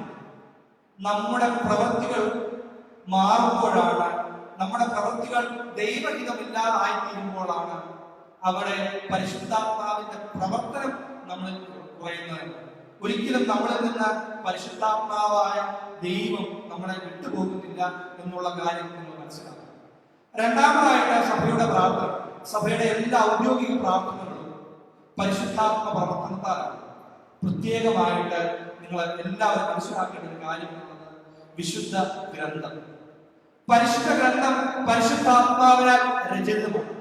നമ്മുടെ പ്രവൃത്തികൾ മാറുമ്പോഴാണ്, നമ്മുടെ പ്രവൃത്തികൾ ദൈവഹിതമില്ലാതായിത്തീരുമ്പോഴാണ് അവിടെ പരിശുദ്ധാത്മാവിന്റെ പ്രവർത്തനം നമ്മളിൽ കുറയുന്നത്. ഒരിക്കലും നമ്മളിൽ നിന്ന് പരിശുദ്ധാത്മാവായ ദൈവം നമ്മളെ വിട്ടുപോകുന്നില്ല എന്നുള്ള കാര്യം നിങ്ങൾ മനസ്സിലാക്കണം. രണ്ടാമതായിട്ട് സഭയുടെ പ്രാർത്ഥന, സഭയുടെ എല്ലാ ഔദ്യോഗിക പ്രാർത്ഥനകളും പരിശുദ്ധാത്മ പ്രവർത്തനത്താലാണ്. പ്രത്യേകമായിട്ട് നിങ്ങൾ എല്ലാവരും മനസ്സിലാക്കേണ്ട ഒരു കാര്യമുള്ളത് വിശുദ്ധ ഗ്രന്ഥം. പരിശുദ്ധ ഗ്രന്ഥം പരിശുദ്ധാത്മാവിനാൽ രചിതമാണ്.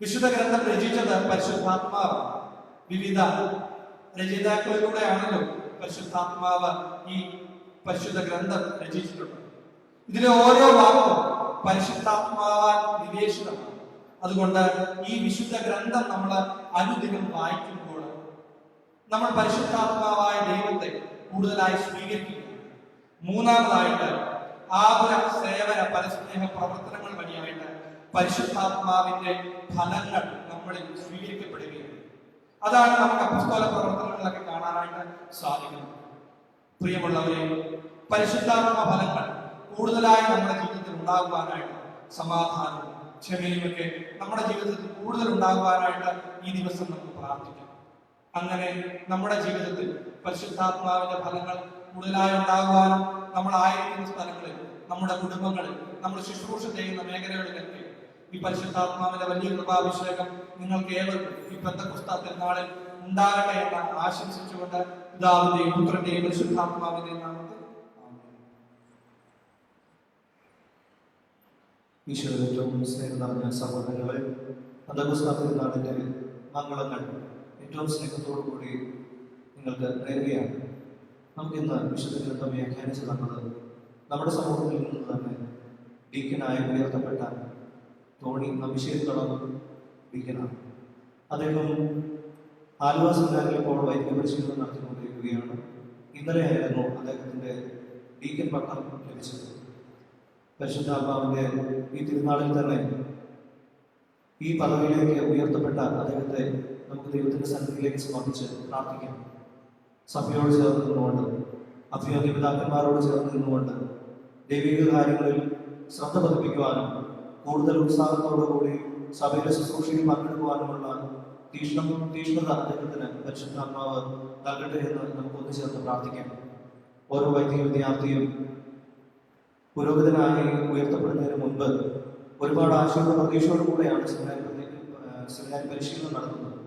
വിശുദ്ധ ഗ്രന്ഥം രചിച്ചത് പരിശുദ്ധാത്മാവാണ്. വിവിധ രചയിതാക്കളിലൂടെയാണല്ലോ പരിശുദ്ധാത്മാവ് ഈ പരിശുദ്ധ ഗ്രന്ഥം രചിച്ചിട്ടുണ്ട്. ഇതിലെ ഓരോ വാക്കും പരിശുദ്ധാത്മാവാൽ നിവേശിതമാണ്. അതുകൊണ്ട് ഈ വിശുദ്ധ ഗ്രന്ഥം നമ്മൾ അനുദിനം വായിക്കുമ്പോൾ നമ്മൾ പരിശുദ്ധാത്മാവായ ദൈവത്തെ കൂടുതലായി സ്വീകരിക്കുന്നു. മൂന്നാമതായിട്ട് ആതുര സേവന പരസ്നേഹ പ്രവർത്തനങ്ങൾ വഴിയായിട്ട് പരിശുദ്ധാത്മാവിന്റെ ഫലങ്ങൾ നമ്മളിൽ സ്വീകരിക്കപ്പെടുകയാണ്. അതാണ് നമുക്ക് അപ്പസ്തോല പ്രവർത്തനങ്ങളിലൊക്കെ കാണാനായിട്ട് സാധിക്കുന്നത്. പ്രിയമുള്ളവരെ, പരിശുദ്ധാത്മ ഫലങ്ങൾ കൂടുതലായി നമ്മുടെ ജീവിതത്തിൽ ഉണ്ടാകുവാനായിട്ട്, സമാധാനവും ക്ഷമയുമൊക്കെ നമ്മുടെ ജീവിതത്തിൽ കൂടുതൽ ഉണ്ടാകുവാനായിട്ട് ഈ ദിവസം നമുക്ക് പ്രാർത്ഥിക്കാം. അങ്ങനെ നമ്മുടെ ജീവിതത്തിൽ പരിശുദ്ധാത്മാവിന്റെ ഫലങ്ങൾ കൂടുതലായി ഉണ്ടാകുവാനും നമ്മളായിരിക്കുന്ന സ്ഥലങ്ങളിൽ, നമ്മുടെ കുടുംബങ്ങളിൽ, നമ്മൾ ശുശ്രൂഷ ചെയ്യുന്ന മേഖലകളിലൊക്കെ ഈ പരിശുദ്ധാത്മാവിന്റെ വലിയ കൃപാഭിഷേകം നിങ്ങൾക്ക് ഏവർക്കും ഈ പെന്തക്കോസ്ത് പെരുന്നാളിൽ ഉണ്ടാകട്ടെ എന്ന് ആശംസിച്ചുകൊണ്ട് പിതാവിന്റെയും പുത്രന്റെയും പരിശുദ്ധാത്മാവിന്റെയും നാമത്തിൽ ഈശോയുടെ ഏറ്റവും സ്നേഹം നിറഞ്ഞ സഹോദരങ്ങളെ, പെന്തക്കോസ്ത് പെരുന്നാളിന്റെ മംഗളങ്ങൾ ഏറ്റവും സ്നേഹത്തോടു കൂടി നിങ്ങൾക്ക് നേരുകയാണ്. നമുക്കിന്ന് വിശുദ്ധ ഗ്രന്ഥം വ്യാഖ്യാനിച്ചു തന്നത് നമ്മുടെ സമൂഹത്തിൽ നിന്ന് തന്നെ ഡീക്കനായി ഉയർത്തപ്പെട്ട തോണി അഭിഷേകത്തോളം ഡീക്കനാണ്. അദ്ദേഹം ആലുവ സെമിനാരിൽ ഇപ്പോൾ വൈദിക പരിശീലനം നടത്തിക്കൊണ്ടിരിക്കുകയാണ്. ഇന്നലെയായിരുന്നു അദ്ദേഹത്തിന്റെ ഡീക്കൻ പട്ടം ലഭിച്ചത്. പരിശുദ്ധാത്മാവിന്റെ ഈ തിരുനാളിൽ തന്നെ ഈ പദവിയിലേക്ക് ഉയർത്തപ്പെട്ട അദ്ദേഹത്തെ നമുക്ക് ദൈവത്തിന്റെ സന്നിധിയിലേക്ക് സമർപ്പിച്ച് പ്രാർത്ഥിക്കാം. സഭയോട് ചേർന്ന് നിന്നുകൊണ്ട്, അഭിയോഗ്യ പിതാക്കന്മാരോട് ചേർന്ന് നിന്നുകൊണ്ട് ദൈവിക കാര്യങ്ങളിൽ ശ്രദ്ധ പതിപ്പിക്കുവാനും കൂടുതൽ ഉത്സാഹത്തോടുകൂടി സഭയിലെ ശുശ്രൂഷയിൽ പങ്കെടുക്കുവാനുമുള്ള തീഷ്ണത അദ്ദേഹത്തിന് പരിശുദ്ധാത്മാവ് നൽകട്ടെ എന്ന് നമുക്ക് ഒന്നുചേർന്ന് പ്രാർത്ഥിക്കാം. ഓരോ വൈദിക വിദ്യാർത്ഥിയും പുരോഗതനായി ഉയർത്തപ്പെടുന്നതിന് മുൻപ് ഒരുപാട് ആശയവും പ്രതീക്ഷയോടും കൂടെയാണ് സെമിനാരി പരിശീലനം നടത്തുന്നത്.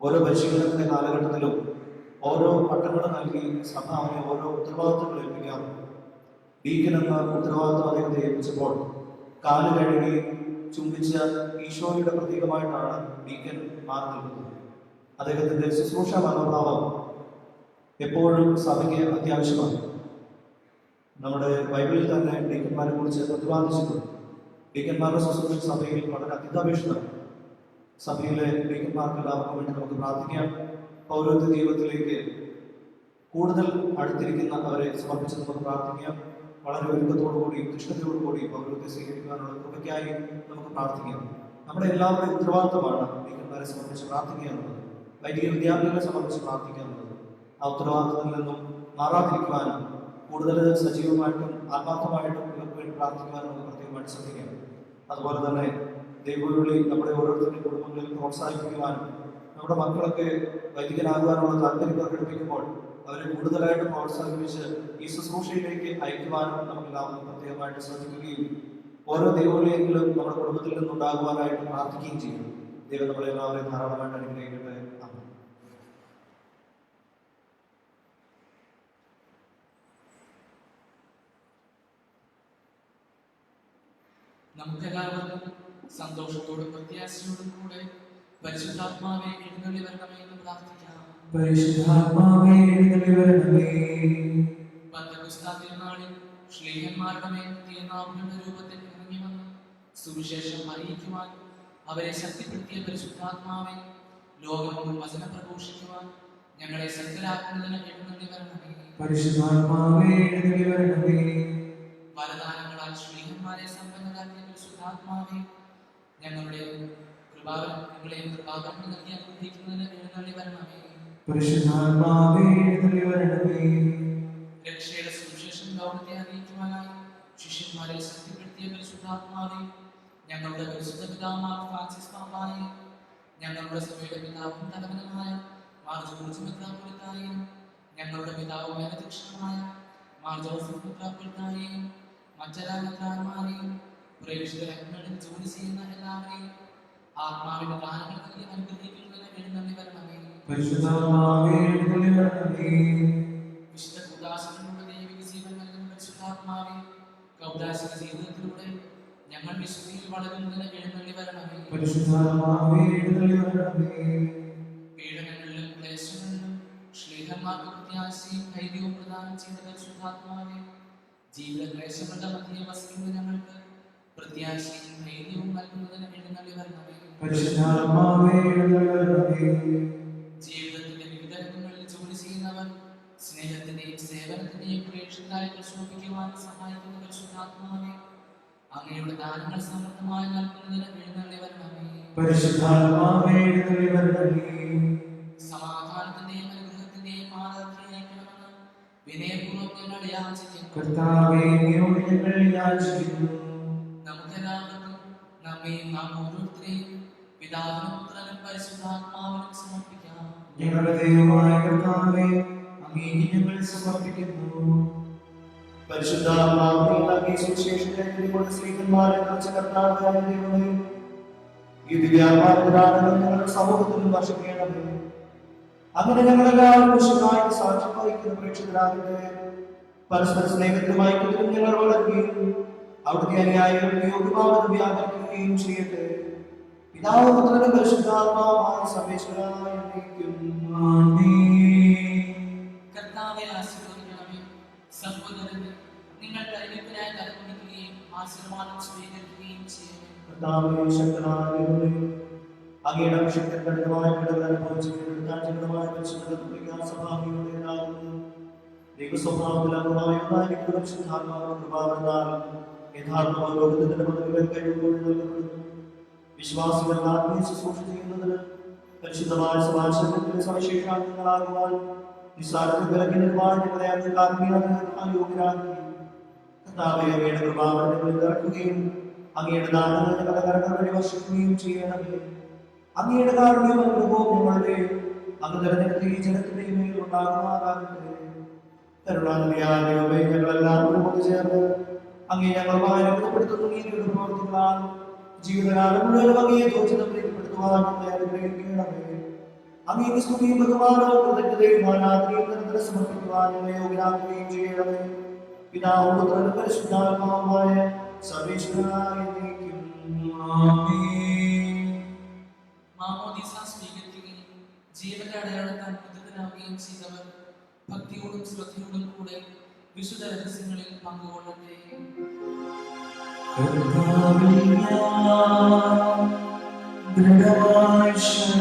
ഓരോ പരിശീലനത്തിന്റെ കാലഘട്ടത്തിലും ഓരോ പട്ടങ്ങൾ നൽകി സഭ അവനെ ഓരോ ഉത്തരവാദിത്തങ്ങൾ ഏൽപ്പിക്കാറുണ്ട്. ഡീക്കൻ എന്ന ഉത്തരവാദിത്വം അദ്ദേഹത്തെ ഏൽപ്പിച്ചപ്പോൾ കാല് കഴുകി ചുംബിച്ച ഈശോയുടെ പ്രതീകമായിട്ടാണ് ഡീക്കൻ മാറി നിൽക്കുന്നത്. അദ്ദേഹത്തിന്റെ ശുശ്രൂഷ മനോഭാവം എപ്പോഴും സഭയ്ക്ക് അത്യാവശ്യമാണ്. നമ്മുടെ ബൈബിളിൽ തന്നെ ഡീക്കന്മാരെ കുറിച്ച് പ്രതിപാദിച്ചിട്ടുണ്ട്. ഡീക്കന്മാരുടെ ശുശ്രൂഷ സഭയിൽ വളരെ അത്യന്താപേക്ഷിതമാണ്. സഭയിലെ ഡീക്കന്മാർക്ക് എല്ലാവർക്കും വേണ്ടി നമുക്ക് പ്രാർത്ഥിക്കാം. പൗരോഹിത്യ ജീവിതത്തിലേക്ക് കൂടുതൽ അടുത്തിരിക്കുന്ന അവരെ സമർപ്പിച്ച് നമുക്ക് പ്രാർത്ഥിക്കാം. വളരെ ഒരുക്കത്തോടുകൂടി കൃഷ്ണത്തോടുകൂടി പൗരോഹിത്യം സ്വീകരിക്കുവാനുള്ള കൃപയ്ക്കായി നമുക്ക് പ്രാർത്ഥിക്കാം. നമ്മുടെ എല്ലാവരുടെയും ഉത്തരവാദിത്തമാണ് ഡീക്കന്മാരെ സമർപ്പിച്ച് പ്രാർത്ഥിക്കുക എന്നുള്ളത്, വൈദിക വിദ്യാർത്ഥികളെ സമർപ്പിച്ച് പ്രാർത്ഥിക്കുക എന്നുള്ളത്. ആ ഉത്തരവാദിത്തത്തിൽ നിന്നും മാറാതിരിക്കുവാനും കൂടുതൽ സജീവമായിട്ടും ആത്മാർത്ഥമായിട്ടും ഇവർക്ക് വേണ്ടി പ്രാർത്ഥിക്കുവാനും നമുക്ക് പ്രത്യേകമായിട്ട് ശ്രദ്ധിക്കാം. അതുപോലെ തന്നെ ദൈവവിളി നമ്മുടെ ഓരോരുത്തരുടെയും കുടുംബങ്ങളിൽ പ്രോത്സാഹിപ്പിക്കുവാനും നമ്മുടെ മക്കളൊക്കെ വൈദികനാകുവാനുള്ള താല്പര്യം പ്രകടിപ്പിക്കുമ്പോൾ അവരെ കൂടുതലായിട്ട് പ്രോത്സാഹിപ്പിച്ച് ഈ ശുശ്രൂഷയിലേക്ക് അയക്കുവാനും നമുക്ക് എല്ലാവർക്കും പ്രത്യേകമായിട്ട് ശ്രദ്ധിക്കുകയും ഓരോ ദൈവവിളിയെങ്കിലും നമ്മുടെ കുടുംബത്തിൽ നിന്നുണ്ടാകുവാനായിട്ട് പ്രാർത്ഥിക്കുകയും ചെയ്യും. ദൈവം നമ്മളെ എല്ലാവരെയും ധാരാളമായിട്ട് അനുഗ്രഹിക്കട്ടെ. നമുക്കെല്ലാവർക്കും സന്തോഷത്തോടും പ്രത്യാശയോടും കൂടെ പരിശുദ്ധാത്മാവെ എഴുന്നള്ളി വരണമേ എന്ന് പ്രാർത്ഥിക്കാം. പരിശുദ്ധാത്മാവേ എഴുന്നള്ളി വരണമേ. പന്തക്കുസ്താ തിരുനാളിൽ ശ്ലീഹന്മാരുടെ മേൽ തിരുനാമങ്ങളുടെ രൂപത്തിൽ ഇറങ്ങി വന്ന് സുവിശേഷം അറിയിക്കുവാൻ അവരെ ശക്തിപ്പെടുത്തിയ പരിശുദ്ധാത്മാവെ ലോകമെങ്ങും വചനം പ്രഘോഷിക്കുവാൻ ഞങ്ങളെ ശക്തരാക്കുന്നതിന് എഴുന്നള്ളി വരണമേ. പരിശുദ്ധാത്മാവേ എഴുന്നള്ളി വരണമേ. വരദാനങ്ങളാൽ ശ്ലീഹന്മാരെ സമ്പന്നരാക്കിയ പരിശുദ്ധാത്മാവെ ഞങ്ങളെ കൃപാകരണം നൽകി അനുഗ്രഹിക്കുന്നതിന് എഴുന്നള്ളി വരണമേ. പരിശുദ്ധാത്മാവേ എഴുന്നള്ളി വരണമേ. രക്ഷയുടെ സുവിശേഷം ലോകത്തെ അറിയിക്കുവാനായി ശിഷ്യന്മാരെ ശക്തിപ്പെടുത്തിയ പരിശുദ്ധാത്മാവെ ഞങ്ങളുടെ പരിശുദ്ധ പിതാവായ ഫ്രാൻസിസ് പാപ്പായെ ഞങ്ങളുടെ സഭയുടെ പിതാവും തലവനുമായ മാർ ജോർജ് മെത്രാപ്പൊലീത്തായെയും ഞങ്ങളുടെ പിതാവും അധ്യക്ഷനുമായ മാർ ജോസഫ് മെത്രാപ്പൊലീത്തായെയും മറ്റെല്ലാ മെത്രാന്മാരെയും പ്രേക്ഷിത രംഗങ്ങളിൽ ജോലി ചെയ്യുന്ന എല്ലാവരെയും ആത്മാവിന്റെ ദാനങ്ങൾ നൽകി അനുഗ്രഹിക്കുന്നതിന് എഴുന്നള്ളി വരണമേ. പരിശുദ്ധാത്മാവേ എഴുന്നള്ളി വരണമേ. വിശുദ്ധ കൂദാശകളിലൂടെ ദൈവിക ജീവൻ നൽകുന്ന പരിശുദ്ധാത്മാവേ കൗദാശിക ജീവിതത്തിലൂടെ ഞങ്ങൾ വിശുദ്ധിയിൽ വളരുന്നതിന് എഴുന്നള്ളി വരണമേ. പരിശുദ്ധാത്മാവേ എഴുന്നള്ളി വരണമേ. പീഡനങ്ങളിലും ക്ലേശങ്ങളിലും ശ്ലീഹന്മാർക്ക് പ്രത്യാശയും ധൈര്യവും പ്രദാനം ചെയ്ത പരിശുദ്ധാത്മാവേ ജീവിത ക്ലേശങ്ങളുടെ മധ്യേ വസിക്കുന്ന ഞങ്ങൾക്ക് പ്രത്യാശയും ധൈര്യവും നൽകുന്നതിന് എഴുന്നള്ളി വരണമേ. പരിശുദ്ധാത്മാവേ എഴുന്നള്ളി വരണമേ. ജീവിതത്തിന്റെ വിവിധ രംഗങ്ങളിൽ ജോലി ചെയ്യുന്നവർ സ്നേഹത്തിന്റെയും സേവനത്തിന്റെയും പ്രേക്ഷിതരായി പ്രശോഭിക്കുവാൻ സഹായിക്കുന്ന പരിശുദ്ധാത്മാവേ അങ്ങയുടെ ദാനങ്ങൾ സമൃദ്ധമായി നൽകുന്നതിന് എഴുന്നള്ളി വരണമേ. പരിശുദ്ധാത്മാവേ എഴുന്നള്ളി വരണമേ. സമാധാനത്തിന്റെയും അനുഗ്രഹത്തിന്റെയും ആരാധനയാക്കണമെന്ന് വിനയപൂർവ്വം ഞങ്ങൾ യാചിക്കുന്നു. കർത്താവേ അങ്ങയോട് ഞങ്ങൾ യാചിക്കുന്നു. നമുക്കെല്ലാവർക്കും നമ്മെയും നാം ഓരോരുത്തരെയും പിതാവിനും പുത്രനും പരിശുദ്ധാത്മാവിനും സമർപ്പിക്കാം. ഞങ്ങളുടെ ദൈവമായ കർത്താവേ അങ്ങേക്ക് ഞങ്ങൾ സമർപ്പിക്കുന്നു. പരിശുദ്ധാത്മാവിനെ സുവിശേഷത്തിലൂടെ സ്ത്രീകന്മാരെ കുറിച്ച് കർത്താവായ ദൈവമേ ഈ ദിവ്യാത്മാവിനാണ് ഞങ്ങളുടെ സമൂഹത്തിൽ വർഷിക്കണമേ. അങ്ങനെ ഞങ്ങളെല്ലാവരും വിശുദ്ധമായിട്ട് സാക്ഷ്യം വഹിക്കുന്ന പ്രേക്ഷകരാകട്ടെ. പരസ്പര സ്നേഹത്തിലുമായി ഞങ്ങൾ വളരുകയും അവിടുത്തെ അനുയായികളുടെ യോഗ്യമാവത് വ്യാപരിക്കുകയും ചെയ്യട്ടെ. പിതാവ് പുത്രനും പരിശുദ്ധാത്മാവുമായ സർവേശ്വരനായ കർത്താവെ ആശീർവദിക്കണമേ. സഹോദരനെ നിങ്ങൾ ദൈവത്തിനായി തലമുടിക്കുകയും ആശീർവാദം സ്വീകരിക്കുകയും ചെയ്യണം. അങ്ങയുടെ അഭിഷേകത്തിൽ കഠിനമായ വിടവ് അനുഭവിച്ചതായ പരിശുദ്ധ സഭാവിയുടേതാകുന്നു. ദൈവസ്വഭാവത്തിലാകുന്ന പരിശുദ്ധാത്മാവിന്റെ കൃപാവരത്താൽ യഥാർത്ഥ ലോകത്തിന്റെ പദവികൾ കഴിവുകൾ നൽകപ്പെടുന്നു. വിശ്വാസികളുടെ ആത്മീയ ശുശ്രൂഷ ചെയ്യുന്നതിന് പരിശുദ്ധമായ സമാജത്തിന്റെ സവിശേഷാംഗങ്ങളാകുവാൻ നിസ്സാരത്തിൽ വിലക്കി നിർമ്മാണങ്ങളെ യോഗ്യരാക്കി കർത്താവെ അങ്ങയുടെ കൃപാവരങ്ങളിൽ ഇറക്കുകയും അങ്ങയുടെ ദാനങ്ങൾ ഞങ്ങളുടെ കരങ്ങൾ വഴി വർഷിക്കുകയും ചെയ്യണമേ. അങ്ങയുടെ കാരുണ്യം അനുഭവം ഞങ്ങളുടെ അങ്ങ് തെരഞ്ഞെടുത്ത ഈ ജനത്തിന്റെയും മേൽ ഉണ്ടാകുമാറാകട്ടെ. കരുണാനിധിയായ ഞങ്ങളെല്ലാവരും ഒന്നുചേർന്ന് അങ്ങേ ഞങ്ങൾ അനുഭവപ്പെടുത്തുന്നു. നീതിയുടെ പ്രവർത്തികളാൽ ജീവിതകാലം മുഴുവൻ അങ്ങയെ ദോഷിതം പ്രീതിപ്പെടുത്തുവാൻ ഞങ്ങളെ അനുഗ്രഹിക്കണമേ. അങ്ങേക്ക് സ്തുതിയും ബഹുമാനവും കൃതജ്ഞതയും ആരാധനയും നിരന്തരം സമർപ്പിക്കുവാൻ ഞങ്ങളെ യോഗ്യരാക്കുകയും ചെയ്യണമേ. പിതാവും പുത്രനും പരിശുദ്ധാത്മാവുമായ സർവേശ്വരനായ എന്നേക്കും ആമേൻ. മാമോദീസ സ്വീകരിക്കുകയും ജീവന്റെ അടയാളത്താൽ മുദ്രിതനാവുകയും ചെയ്തവർ ഭക്തിയോടും ശ്രദ്ധയോടും കൂടെ വിശുദ്ധ രഹസ്യങ്ങളിൽ പങ്കുകൊള്ളട്ടെ. Sweet,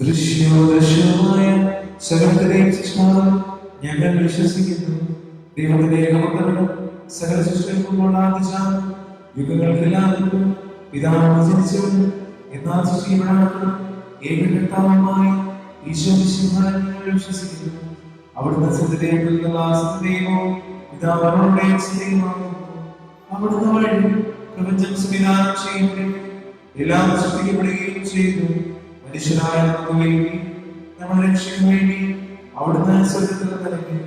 ദൃശ്യോദൃശ്യമായ സകലത്തിലെയും സൃഷ്ടാവ് ഞങ്ങൾ വിശ്വസിക്കുന്നു. ദൈവത്തിന്റെ ഏകപുത്രനും സകല സൃഷ്ടിക്കുമ്പോൾ ആദിജാതനും യുഗങ്ങൾക്കെല്ലാവർക്കും പിതാവ് ജനിച്ചവൻ എന്നാൽ സൃഷ്ടിക്കപ്പെടാത്തവൻ ഏകകർത്താവുമായി ഈശോ മിശിഹായിൽ ഞങ്ങൾ വിശ്വസിക്കുന്നു. അവിടുന്ന് സത്യദൈവവും പിതാവിനോടെ സ്നേഹമാകുന്നു. അവിടുന്ന് വഴി പ്രപഞ്ചം സംവിധാനം ചെയ്യപ്പെടുകയും എല്ലാം സൃഷ്ടിക്കപ്പെടുകയും ചെയ്തു. മനുഷ്യനായ നമുക്ക് വേണ്ടി നമ്മുടെ രക്ഷയ്ക്ക് വേണ്ടി അവിടുന്ന് സ്വർഗ്ഗത്തിൽ നിറങ്ങി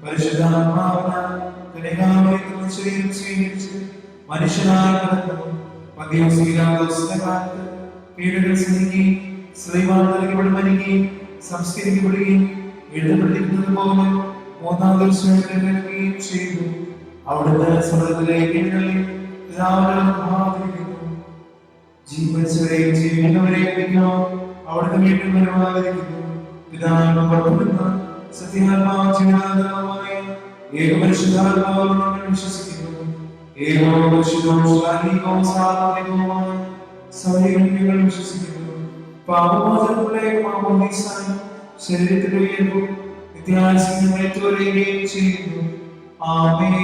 പരിശുദ്ധാത്മാവിനാൽ കന്യകാമറിയത്തിൽ ശരീരം സ്വീകരിച്ച് മനുഷ്യനായി നടന്നു. പന്തിയോസ് കാലത്ത് പീഡകൾ സഹിക്കുകയും ശ്രീമാൻ നൽകപ്പെടും മരിക്കുകയും സംസ്കരിക്കപ്പെടുകയും എഴുതപ്പെട്ടിരിക്കുന്നത് പോലെ മൂന്നാം ദിവസം എഴുന്നേൽക്കുകയും ചെയ്തു. അവിടുന്ന് സ്വർഗ്ഗത്തിലേക്ക് എഴുന്നള്ളി പിതാവിനെ മഹാദിക്കുന്നു. ജീവിച്ചവരെയും ജീവിക്കുന്നവരെയും അവിടുന്ന് വീണ്ടും വരുമായിരിക്കുന്നു. പിതാവിനും പുറപ്പെടുന്ന സത്യാത്മാവ് ജീവനാധാരമായ ഏകപരിശുദ്ധാത്മാവിൽ ഞങ്ങൾ വിശ്വസിക്കുന്നു. ഏകപരിശുദ്ധവും ശാരീരികവും സാധാരണവുമായ സഭയിൽ ഞങ്ങൾ വിശ്വസിക്കുന്നു. പാപമോചനത്തിലെ മാമോദീസായും ശരീരത്തിന്റെ ഉയർവും നിത്യായുസ്സും ഏറ്റുപറയുകയും ചെയ്യുന്നു. ആമേൻ.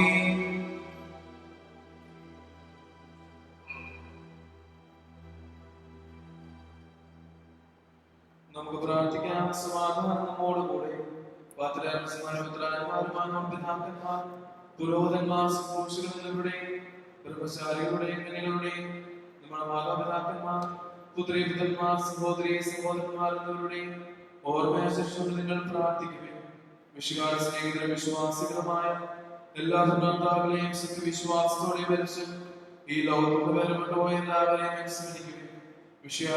നമുക്ക് പ്രാർത്ഥിക്കാം. സമാധാനം നമ്മോടുകൂടെ. പിതാക്കന്മാർ, പുരോഹിതന്മാർ, സഹോദരങ്ങളുടെയും ബ്രഹ്മചാരികളുടെയും കന്യകളുടെയും നമ്മുടെ മാതാപിതാക്കന്മാർ, പുത്രീപുത്രന്മാർ, സഹോദരി സഹോദരന്മാർ എന്നിവരുടെയും ഓർമ്മയശേഷം നിങ്ങൾ പ്രാർത്ഥിക്കുകയും വിശുകാര സ്നേഹിതരും വിശ്വാസികളുമായ എല്ലാ ഭർത്താക്കളെയും സത്യവിശ്വാസത്തോടെ മരിച്ച് ഈ ലോകത്തോട് ബലപ്പെട്ടുപോയ എല്ലാവരെയും സ്മരിക്കുകയും വിഷയാ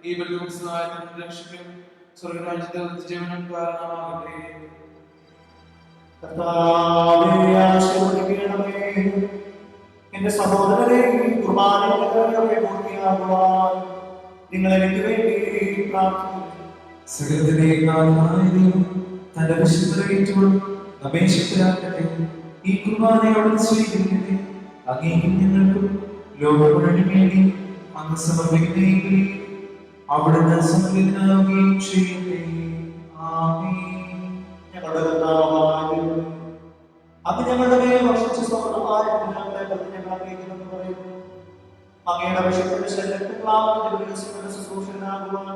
ഈ ബന്ധുസ്നായത്തിനും രക്ഷയ്ക്കും സ്വർഗരാജ്യത്തിൽ ജീവനും കാരണമാകട്ടെ. എന്റെ സഹോദരരെ, കുർബാനയുടെ പൂർത്തിയാകുവാൻ നിങ്ങൾ എനിക്ക് വേണ്ടി പ്രാർത്ഥിക്കുന്നു. സകലത്തിന്റെയും നാഥനായ ദൈവം തന്റെ വിശുദ്ധരേറ്റും അപേക്ഷിതരാക്കട്ടെ. ഈ കുർബാനയോട് സ്വീകരിക്കട്ടെ. അങ്ങേക്കും ഞങ്ങൾക്കും ലോകം മുഴുവനും വേണ്ടി അങ്ങ് സമർപ്പിക്കുന്നതെങ്കിൽ അവിടുന്ന് സംപ്രീതനാവുകയും ചെയ്യട്ടെ. ആമേൻ. ഞങ്ങളുടെ കർത്താവായ അത് ഞങ്ങളുടെ മേൽ വർഷിച്ച സ്വർണ്ണമായ ഞങ്ങളെ ഞങ്ങൾ അറിയിക്കുന്നെന്ന് പറയുന്നു. അങ്ങയുടെ വിശുദ്ധ ശരീരത്തിലുള്ള ശുശ്രൂഷനാകുവാൻ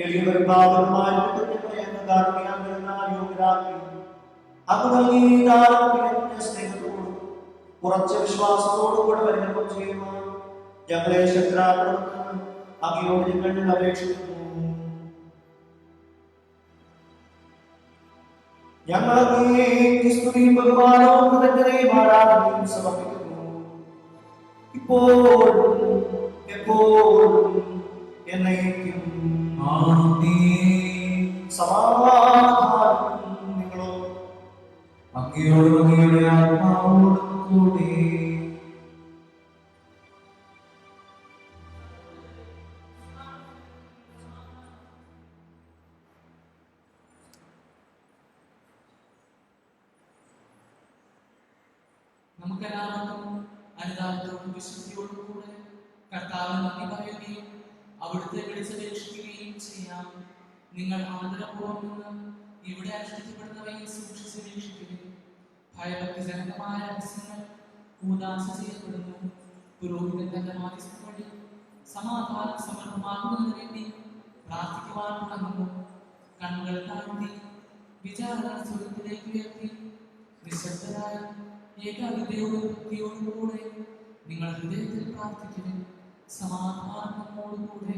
എളിയവരും പാവങ്ങളുമായ ഞങ്ങളെ എന്ന കാരുണ്യാൽ യോഗ്യരാക്കി അങ്ങ് നൽകിയ സ്നേഹത്തോടും ഉറച്ച വിശ്വാസത്തോടും കൂടെ പരിണമം ചെയ്യുവാൻ ഞങ്ങളെ ശത്രാപ്പെടുന്ന അങ്ങയോട് ഞങ്ങൾ അപേക്ഷിക്കുന്നു. ഞങ്ങൾ അങ്ങേക്ക് സ്തുതിയും ബഹുമാനവും കൃതജ്ഞതയും ആരാധനയും സമർപ്പിക്കുന്നു. ഇപ്പോഴും എപ്പോഴും എന്നേക്കും. ആമേൻ. സമാധാനം നിങ്ങളോ അങ്ങയോടും അങ്ങയുടെ ആത്മാവോടും കൂടെ. നമുക്കെല്ലാവർക്കും അനുതാപത്തോടും വിശുദ്ധിയോടും കൂടെ കർത്താവിന് നന്ദി പറയുകയും അവിടുത്തെ വിളിച്ചപേക്ഷിക്കുകയും ചെയ്യാം. നിങ്ങൾ ആദരപൂർവ്വം നിന്ന് ഇവിടെ അനുഷ്ഠിക്കപ്പെടുന്നവയെ സൂക്ഷിച്ച് വീക്ഷിക്കുകയും ഭയഭക്തിജനകമായ രഹസ്യങ്ങൾ കൂദാശ ചെയ്യപ്പെടുന്നു. പുരോഹിതൻ തന്റെ മാധ്യസ്ഥം വഴി സമാധാനം സമൃദ്ധമാകുന്നതിന് വേണ്ടി പ്രാർത്ഥിക്കുവാൻ തുടങ്ങുന്നു. കണ്ണുകൾ താഴ്ത്തി വിചാരങ്ങൾ സ്വർഗ്ഗത്തിലേക്ക് ഉയർത്തി നിശബ്ദരായ ഏകാഗ്രതയോടും ഭക്തിയോടും കൂടെ നിങ്ങൾ ഹൃദയത്തിൽ പ്രാർത്ഥിക്കുവിൻ. സമാധാനം നമ്മോടുകൂടെ.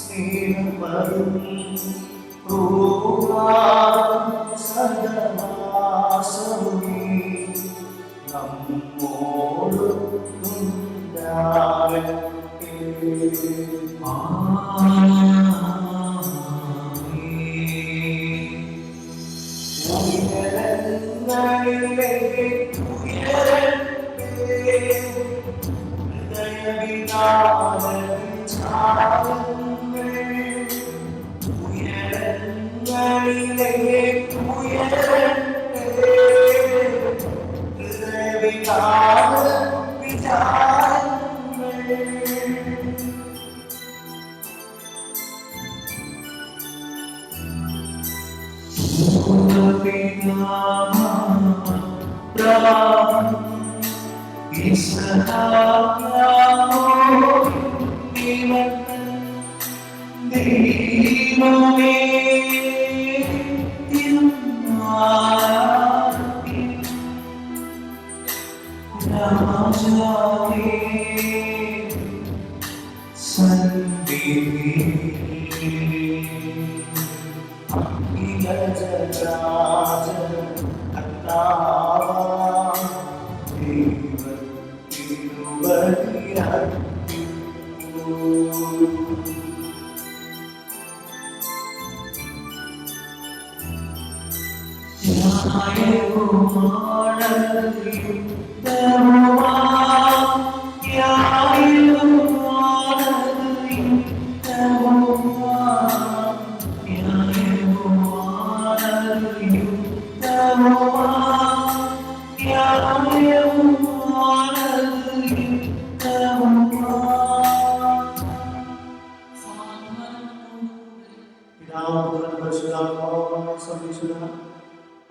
സ്നേഹമതും സദവാസവുമേ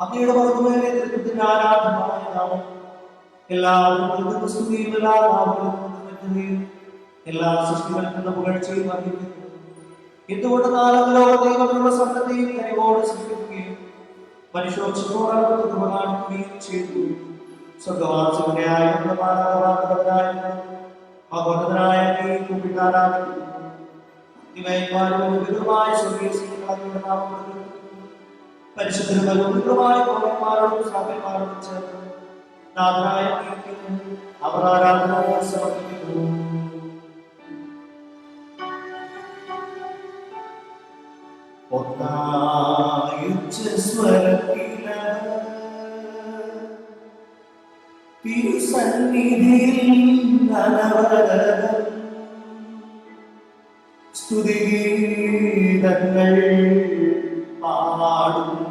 അങ്ങയുടെ പദമേലെ ദൈവത്തിന്റെ ആരാധനമായ നാമം എല്ലാവരും സ്തുതിയും എല്ലാ നാമങ്ങളും എല്ലാ സൃഷ്ടികൾക്കുള്ള പുകഴ്ചയും അർപ്പിക്കുന്നു. എന്തുകൊണ്ട് നാലോ ദൈവങ്ങളുടെ സന്തതിയും കൈകോട് സൃഷ്ടിക്കുകയും മനുഷ്യോക്ഷത്തോടെ കാണിക്കുകയും ചെയ്തു. സ്വർഗവാസികളായ അഗോധനായ കൂപ്പിട്ടാരാധിക്കുന്നു. വിധുമായ സ്വർഗീയ നാമം പരിശുദ്ധമായ പൗരന്മാരോടും സാമ്യന്മാരോടും ചേർന്ന് നാഥനായ അവർ ആരാധനയെ സമർപ്പിക്കുന്നു. സ്തുതിഗീതങ്ങൾ പാടുന്നു,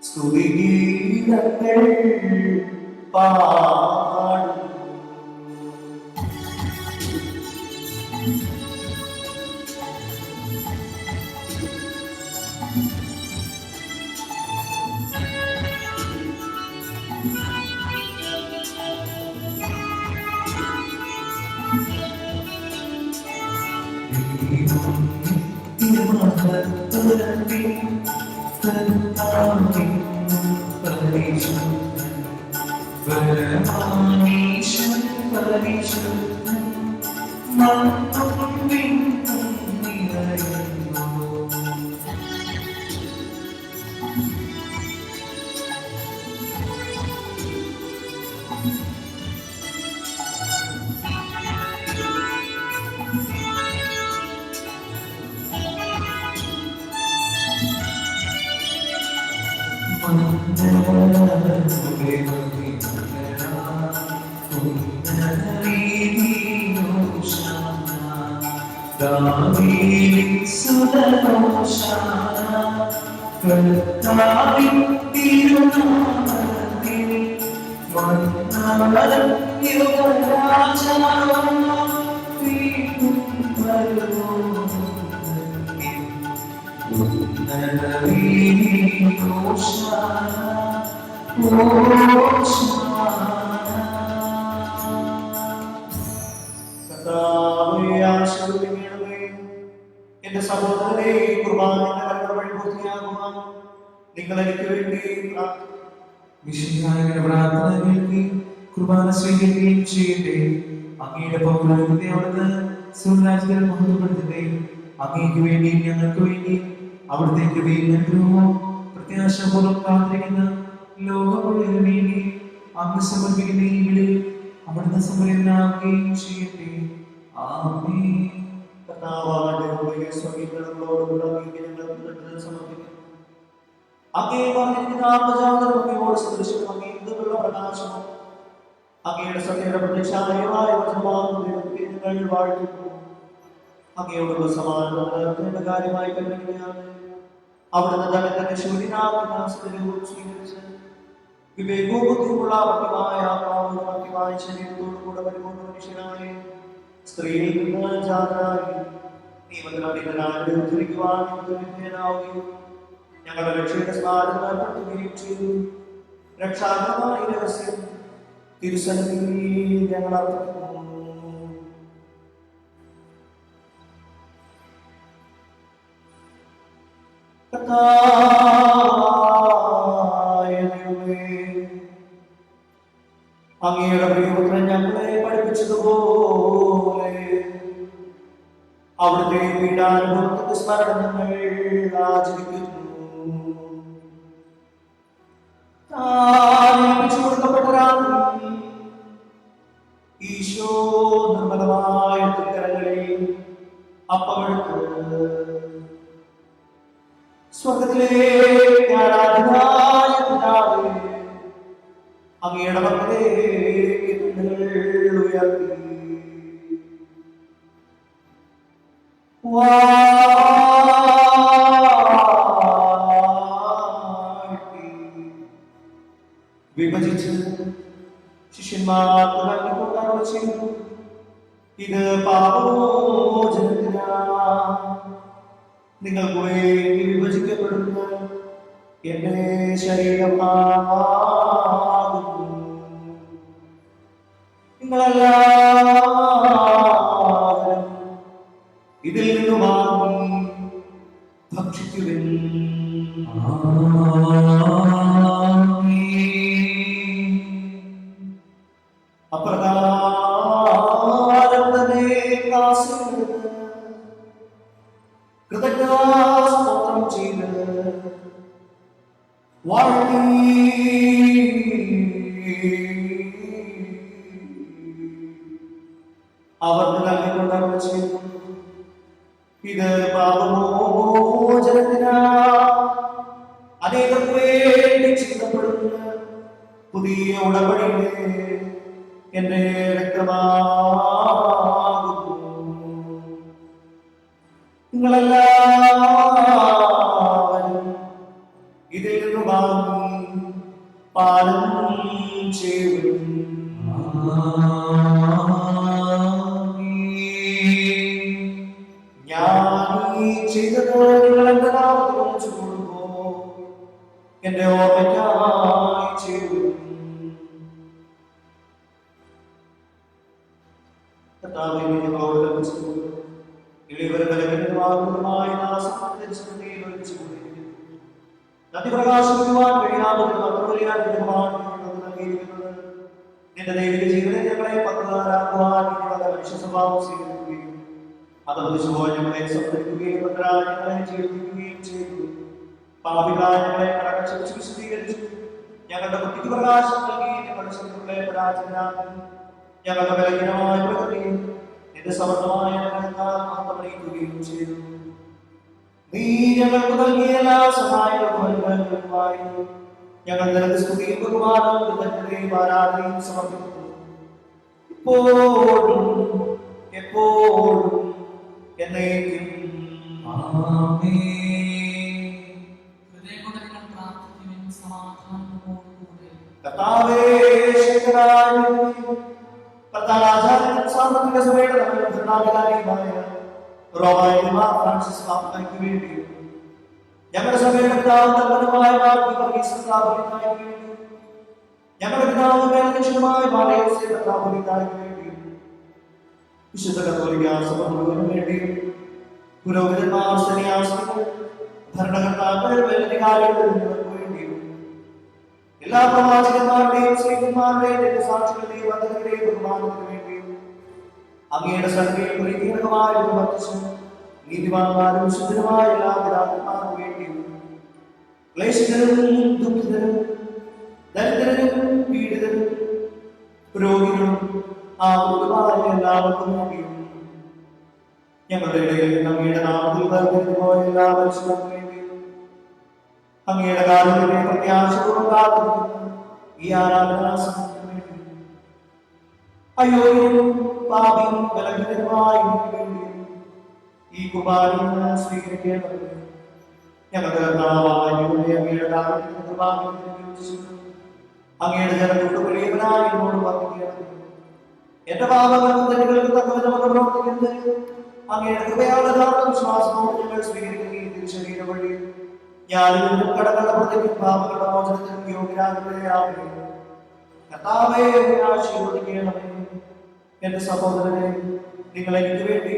സ്തുതിഗീതങ്ങൾ പാടുന്നു. എന്റെ സഹോദരനെ കുർബാനയുടെ വഴി പൂർത്തിയാകുവാൻ നിങ്ങൾ എനിക്ക് വേണ്ടി വിശുദ്ധായുടെ പ്രാർത്ഥന കേൾക്കുകയും കുർബാന സ്വീകരിക്കുകയും ചെയ്യട്ടെ. അങ്ങയുടെ പൗരോഹിത്യത്തെ അവിടുന്ന് സ്വർഗ്ഗരാജ്യത്തിൽ മഹത്വപ്പെടുത്തട്ടെ. അങ്ങേക്ക് വേണ്ടി ഞങ്ങൾക്ക് വേണ്ടി അവിടുത്തെ കൃപയും അനുഗ്രഹവും പ്രത്യാശപൂർവ്വം കാത്തിരിക്കുന്ന ലോകം മുഴുവന് വേണ്ടി അങ്ങ് സമർപ്പിക്കുന്ന ഈ വിളി അവിടുന്ന് സമരനാക്കുകയും ചെയ്യട്ടെ. ആമേൻ. കർത്താവായ ദൈവമേ, സ്വർഗ്ഗീയങ്ങളോടുകൂടെ അങ്ങേക്ക് ഞങ്ങൾ കൃതജ്ഞത സമർപ്പിക്കുന്നു. അങ്ങേ പറഞ്ഞിരിക്കുന്ന ആത്മജാതനും അങ്ങയോട് സദൃശനും അങ്ങേ ഇന്ദുള്ള പ്രകാശവും അങ്ങയുടെ സത്യയുടെ പ്രത്യക്ഷാലയമായ വചനമാകുന്ന ദൈവത്തെ ഞങ്ങൾ വാഴ്ത്തുന്നു. അങ്ങയോടുള്ള സമാധാനത്തിന്റെ കാര്യമായി പരിഗണിക്കുകയാണ്. അവിടുന്ന് തന്നെ തന്റെ ശൂന്യനാമനാസത്തിലൂടെ സ്വീകരിച്ച് വിവേകവും ബുദ്ധിയുമുള്ള ഭക്തിമായ ആത്മാവും ഭക്തിമായ ശരീരത്തോടു കൂടെ പരിപൂർണ്ണ മനുഷ്യനായി സ്ത്രീയിൽ നിന്ന് ജാതനായി നിയമത്തിനായി ഉദ്ധരിക്കുവാൻ വിധേയനാവുകയും ഞങ്ങളുടെ രക്ഷയുടെ സ്മാരകം ഏർപ്പെടുത്തുകയും ചെയ്തു. രക്ഷാകരമായ രഹസ്യം തിരുസന്നിധിയിൽ ഞങ്ങൾ അർപ്പിക്കുന്നു. അങ്ങയുടെ പ്രിയപുത്രൻ ഞങ്ങളെ പഠിപ്പിച്ചതുപോലെ അവിടുത്തെ പീഡാനുഭവത്തിന്റെ സ്മരണം ഞങ്ങൾ ആചരിക്കുന്നു. താൻ ഏൽപ്പിച്ചു കൊടുക്കപ്പെട്ട രാത്രി ഈശോ നിർമ്മലമായ തൃക്കരങ്ങളിൽ അപ്പമെടുത്ത് സ്വർഗ്ഗത്തിലേക്ക് ആരാധനായ പിതാവേ, അങ്ങയുടെ മക്കളിലേക്ക് കണ്ണുകൾ ഉയർത്തി വിഭജിച്ച് ശിഷ്യന്മാർക്ക് നൽകിക്കൊണ്ടു ചെയ്തു. ഇത് പാപമോചനത്തിനാ നിങ്ങൾക്ക് വേണ്ടി വിഭജിക്കപ്പെടുന്ന എന്റെ ശരീരമാകുന്നു. നിങ്ങളെല്ലാവരും ഇതിൽ നിന്ന് വാങ്ങി ഭക്ഷിക്കുവിൻ. അപ്രകാരം തന്നെ കാശെടുത്ത് കൃതജ്ഞതാസ്തോത്രം ചെയ്ത് വാഴ്ത്തി അവർക്ക് നൽകിക്കൊണ്ടു ചെയ്തു. ഇത് പാപമോചനത്തിനാ അനേകർക്ക് വേണ്ടി ചിന്തപ്പെടുന്ന പുതിയ ഉടമ്പടിയുടെ എന്റെ രക്തമാകുന്നു. നിങ്ങളെല്ലാവരും ഇതിൽ നിന്ന് വാങ്ങി പാലം ചെയ്യും. ഞാൻ ഈ ചെയ്തത് നിങ്ങൾ എന്റെ നാമത്തിൽ ഒന്നിച്ചു കൊടുക്കോ എന്റെ ഓർമ്മയ്ക്കായി ചെയ്തു. ഞങ്ങളോട് ലഭിച്ചു ഇളിവരെ ബലഹീനമാകുന്നതുമായ നദി പ്രകാശിക്കുവാൻ കഴിയാവുന്ന നൽകിയിരിക്കുന്നത് നിന്റെ ദൈവിക ജീവിതം ഞങ്ങളെ പക്വതരാക്കുവാൻ മനുഷ്യ സ്വഭാവം സ്വീകരിക്കുകയും അത് മനുഷ്യപോലെ ഞങ്ങളെ സംതരിക്കുകയും ഞങ്ങളെ ജീവിക്കുകയും ചെയ്തു. പാപികളായ ഞങ്ങളെ കടക്കക്ഷ വിശദീകരിച്ചു. ഞങ്ങളുടെ ബുദ്ധിക്ക് പ്രകാശം നൽകി ഞങ്ങളുടെ ശത്രുക്കളെ പരാജയനാക്കി. ഞങ്ങളുടെ ബലഹീനമായ പ്രകൃതിയും നിന്റെ സമർത്ഥമായ മഹത്വമണിയിക്കുകയും ചെയ്തു. നീ ഞങ്ങൾക്ക് നൽകിയ എല്ലാ സഹായങ്ങളുമായി ഞങ്ങൾ നിനക്ക് സ്തുതിയും ബഹുമാനവും കൃതജ്ഞതയും ആരാധനയും സമർപ്പിക്കുന്നു. ഇപ്പോഴും എപ്പോഴും എന്നേക്കും. കർത്താവേ, സാമ്പത്തിക സഭയുടെ ഭരണാധികാരിയുമായ റോമാ ഫ്രാൻസിസ് പാപ്പയ്ക്ക് വേണ്ടി ഞങ്ങളുടെ സഭയുടെ പിതാവ് തൽപരമായ ഞങ്ങളുടെ പിതാവ് മേലധ്യക്ഷനുമായ വേണ്ടി വിശുദ്ധ കത്തോലിക്ക സഭ മുഴുവനും വേണ്ടി പുരോഹിതന്മാർ, സന്യാസികൾ, ഭരണകർത്താക്കൾ, മേലധികാരികൾ എന്നിവർക്ക് വേണ്ടി എല്ലാ പ്രവാചകന്മാരുടെയും സ്ത്രീകന്മാരുടെയും സാക്ഷികളുടെയും വന്ദനങ്ങളുടെയും ബഹുമാനത്തിന് വേണ്ടി അങ്ങയുടെ സന്നിധിയിൽ പ്രീതികരമായ വർദ്ധിച്ചു നീതിമാന്മാരും ശുദ്ധരുമായ എല്ലാ പിതാക്കന്മാർക്കും വേണ്ടിയും ക്ലേശിതരും ദുഃഖിതരും ദരിദ്രരും പീഡിതരും രോഗികളും ആകുലമായ എല്ലാവർക്കും വേണ്ടിയും ഞങ്ങളുടെ ഇടയിൽ അങ്ങയുടെ നാമത്തിൽ പോയ എല്ലാ മനുഷ്യർക്കും വേണ്ടിയും അങ്ങയുടെ കാലത്തിന്റെ പ്രത്യാശപൂർവ്വം കാത്തിരിക്കുന്ന ഈ ആരാധനാ സമയത്തിന് വേണ്ടി അയോഗ്യനും പാപിയും ബലഹീനരുമായ എനിക്ക് വേണ്ടിയും ഈ കുർബാനയിൽ സ്വീകരിക്കേണ്ടത് ഞങ്ങളുടെ കർത്താവായ അങ്ങയുടെ കാലത്തിന്റെ കൃപാകരത്തിന് അങ്ങയുടെ ജനങ്ങളുടെ പ്രിയവനായ എന്നോട് വർദ്ധിക്കണം. എന്റെ പാപങ്ങൾക്കും തെറ്റുകൾക്ക് തക്കവിധം പ്രവർത്തിക്കുന്നത് അങ്ങയുടെ കൃപയാൽ യഥാർത്ഥ വിശ്വാസത്തോടെ ഞങ്ങൾ സ്വീകരിക്കുകയും തിരുശരീരം വഴി ഞാനും കടകളുടെ പ്രതിക്കും പാപങ്ങളുടെ മോചനത്തിനും യോഗ്യരാകുകയാവുകയും കർത്താവേ ആശീർവദിക്കണമേ. എന്റെ സഹോദരനെ നിങ്ങൾ എനിക്ക് വേണ്ടി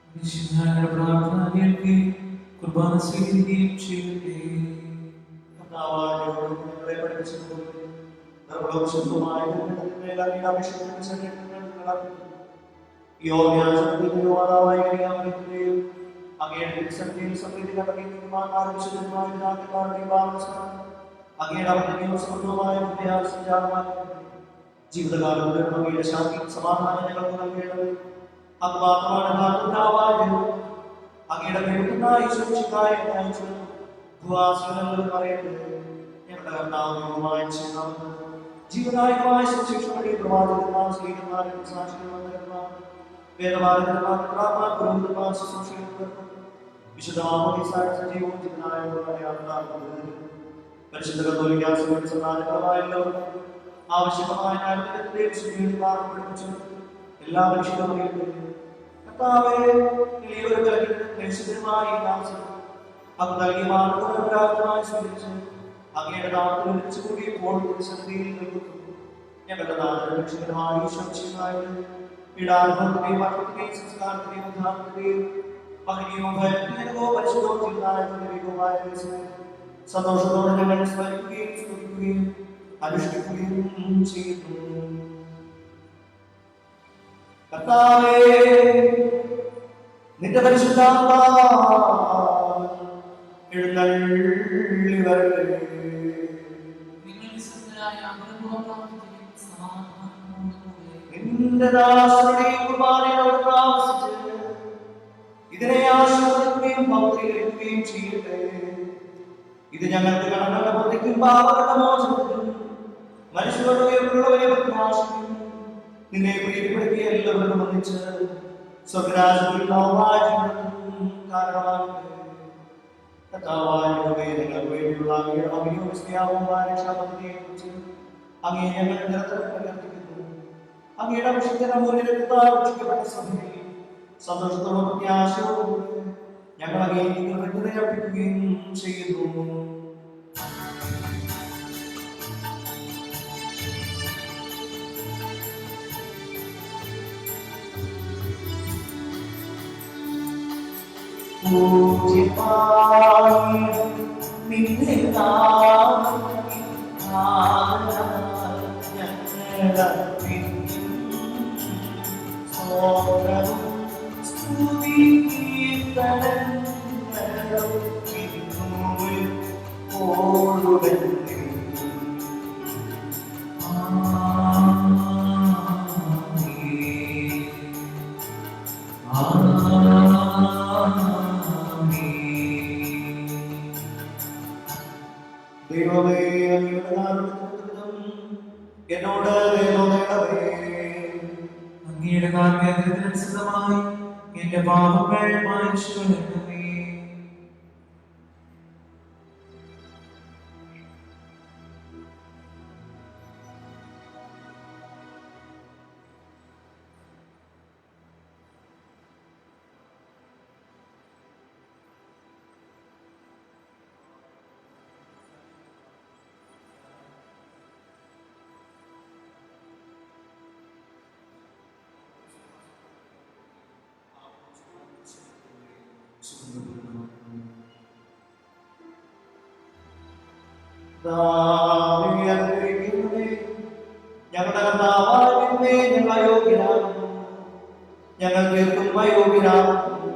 വിശുദ്ധങ്ങളുടെ പ്രാർത്ഥന കേൾക്കി കുർബാന സ്വീകരിക്കുകയും ചെയ്യട്ടെ. ഞങ്ങളെ പഠിപ്പിച്ചതുപോലെ നിർവ്വശത്വമായ അഭിഷേകത്തിന് അങ്ങയുടെ സമൃദ്ധി ജീവിതകാലം അങ്ങയുടെ ശാന്തിയും സമാധാനം ഞങ്ങൾക്ക് നൽകേണ്ടത് അത് മാത്രമാണ് അങ്ങയുടെ പേരുന്നായി സുരക്ഷിതായ പറയേണ്ടത് ഞങ്ങളുടെ കർത്താവുമായ ജീവനായകമായ ശിക്ഷണി പ്രവാചകന്മാർ സ്ത്രീകന്മാരും സാക്ഷികന്മാർ വേദവാദന്മാർ പുരോഹിതന്മാർ ശുശ്രൂഷകർക്കും വിശുദ്ധമായ സജീവവും ജീവനായ പരിശുദ്ധ കത്തോലിക്കാ സമാനമായ എല്ലാവർക്കും ആവശ്യമായ പഠിപ്പിച്ചു എല്ലാ മനുഷ്യരും കർത്താവേ അത് നൽകിയ മാർഗമായി സ്വീകരിച്ച് അങ്ങയുടെ നാമത്തിൽ വിളിച്ചുകൂടി ഇപ്പോൾ സന്നിധിയിൽ നിൽക്കുന്നു. ഞങ്ങളുടെ നാഥനും രക്ഷകനുമായ ഈശോമിശിഹായുടെ പീഡാനുഭവത്തിന്റെയും മരണത്തിന്റെയും സംസ്കാരത്തിന്റെയും ഉദ്ധാരണത്തിന്റെയും മഹനീയവും ഭയങ്കരവും പരിശുദ്ധവും ദൈവികവുമായ സന്തോഷത്തോടെ ഞങ്ങൾ സ്മരിക്കുകയും സ്തുതിക്കുകയും അനുഷ്ഠിക്കുകയും ചെയ്യുന്നു. കർത്താവേ, നിന്റെ പരിശുദ്ധാത്മാവ് എഴുന്നള്ളി വരട്ടെ. നിന്റെ ദാസരുടെ കുർബാനയോട് താമസിച്ച് ഇതിനെ ആശീർവദിക്കുകയും പൗത്രീകരിക്കുകയും ചെയ്യട്ടെ. ഇത് ഞങ്ങൾക്ക് കടങ്ങളുടെ പ്രതിക്കും പാപങ്ങളുടെ മോചനത്തിനും മനുഷ്യരുടെ പ്രത്യാശയും നിന്നെ പ്രീതിപ്പെടുത്തിയ എല്ലാവരും ഒന്നിച്ച് സ്വർഗ്ഗരാജ്യത്തിൽ കാരണമാകട്ടെ. കർത്താവായ ഞങ്ങൾക്ക് വേണ്ടിയുള്ള അങ്ങയുടെ അഭിനവസ്ത്യാവുമായ രക്ഷാപദ്ധതിയെക്കുറിച്ച് അങ്ങേ ഞങ്ങൾ നിരന്തരം പ്രകീർത്തിക്കുന്നു. അങ്ങയുടെ വിശുദ്ധ മൂല്യത്താൽ രക്ഷിക്കപ്പെട്ട സഭയിൽ സന്തോഷത്തോടും പ്രത്യാശയോടും ഞങ്ങൾ അങ്ങേ അർപ്പിക്കുകയും ചെയ്യുന്നു. നിന്നെ അങ്ങയുടെ കാരണത്തിനനുസൃതമായി എന്റെ പാപങ്ങൾ മായ്ച്ചുകൊള്ളണമേ. ഞങ്ങളുടെ കർത്താവായ ഞങ്ങൾ അയോഗ്യരാകുന്നു, ഞങ്ങൾ തീർത്തും അയോഗ്യരാകുന്നു.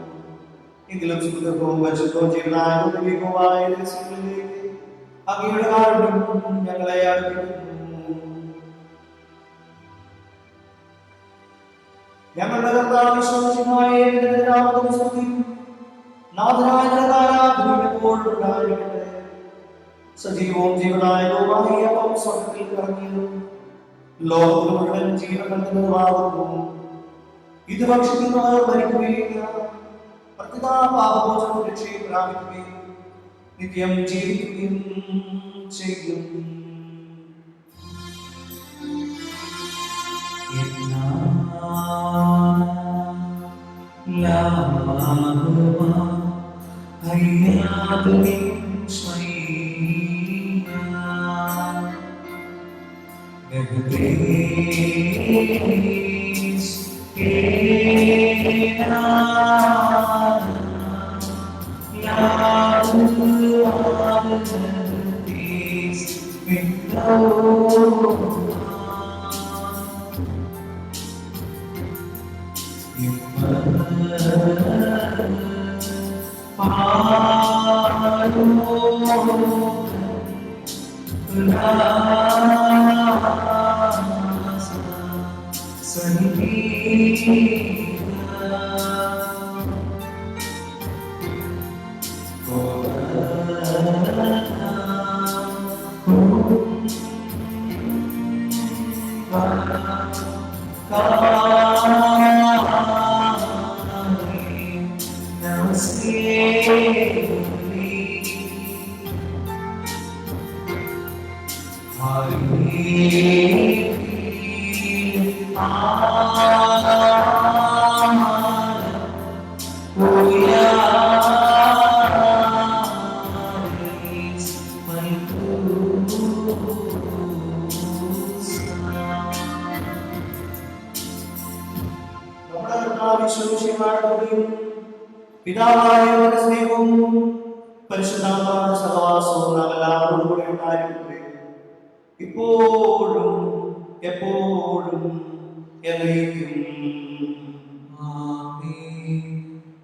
എങ്കിലും സുഖവും പരിശുദ്ധവും ജീവനായ ദൈവികവുമായ രഹസ്യങ്ങളിലേക്ക് അങ്ങയുടെ കാരുണ്യം ഞങ്ങളെ അടുപ്പിക്കുന്നു. ഞങ്ങളുടെ കർത്താവ് വിശ്വസിനായ നാമത്തിന് സ്തുതി. നാഥനായ ആരാധന എപ്പോഴും ഉണ്ടായിരിക്കട്ടെ. സജീവവും ജീവനായകവുമായ അപ്പം സ്വർഗ്ഗത്തിൽ ഇറങ്ങിയതും ലോകത്തിൽ മുഴുവൻ ജീവൻ നൽകുന്നതുമാകുന്നു. ഇത് ഭക്ഷിക്കുന്നവർ മരിക്കുകയില്ല, പ്രത്യേക പാപമോചനം രക്ഷയും പ്രാപിക്കുകയും നിത്യം ജീവിക്കുകയും ചെയ്യും. പിതാവായ സ്നേഹവും പരിശുദ്ധാത്മാവിന്റെ സഹവാസവും നാം എല്ലാവരോടും കൂടെ ഉണ്ടായിരിക്കട്ടെ, ഇപ്പോഴും എപ്പോഴും എന്നേക്കും.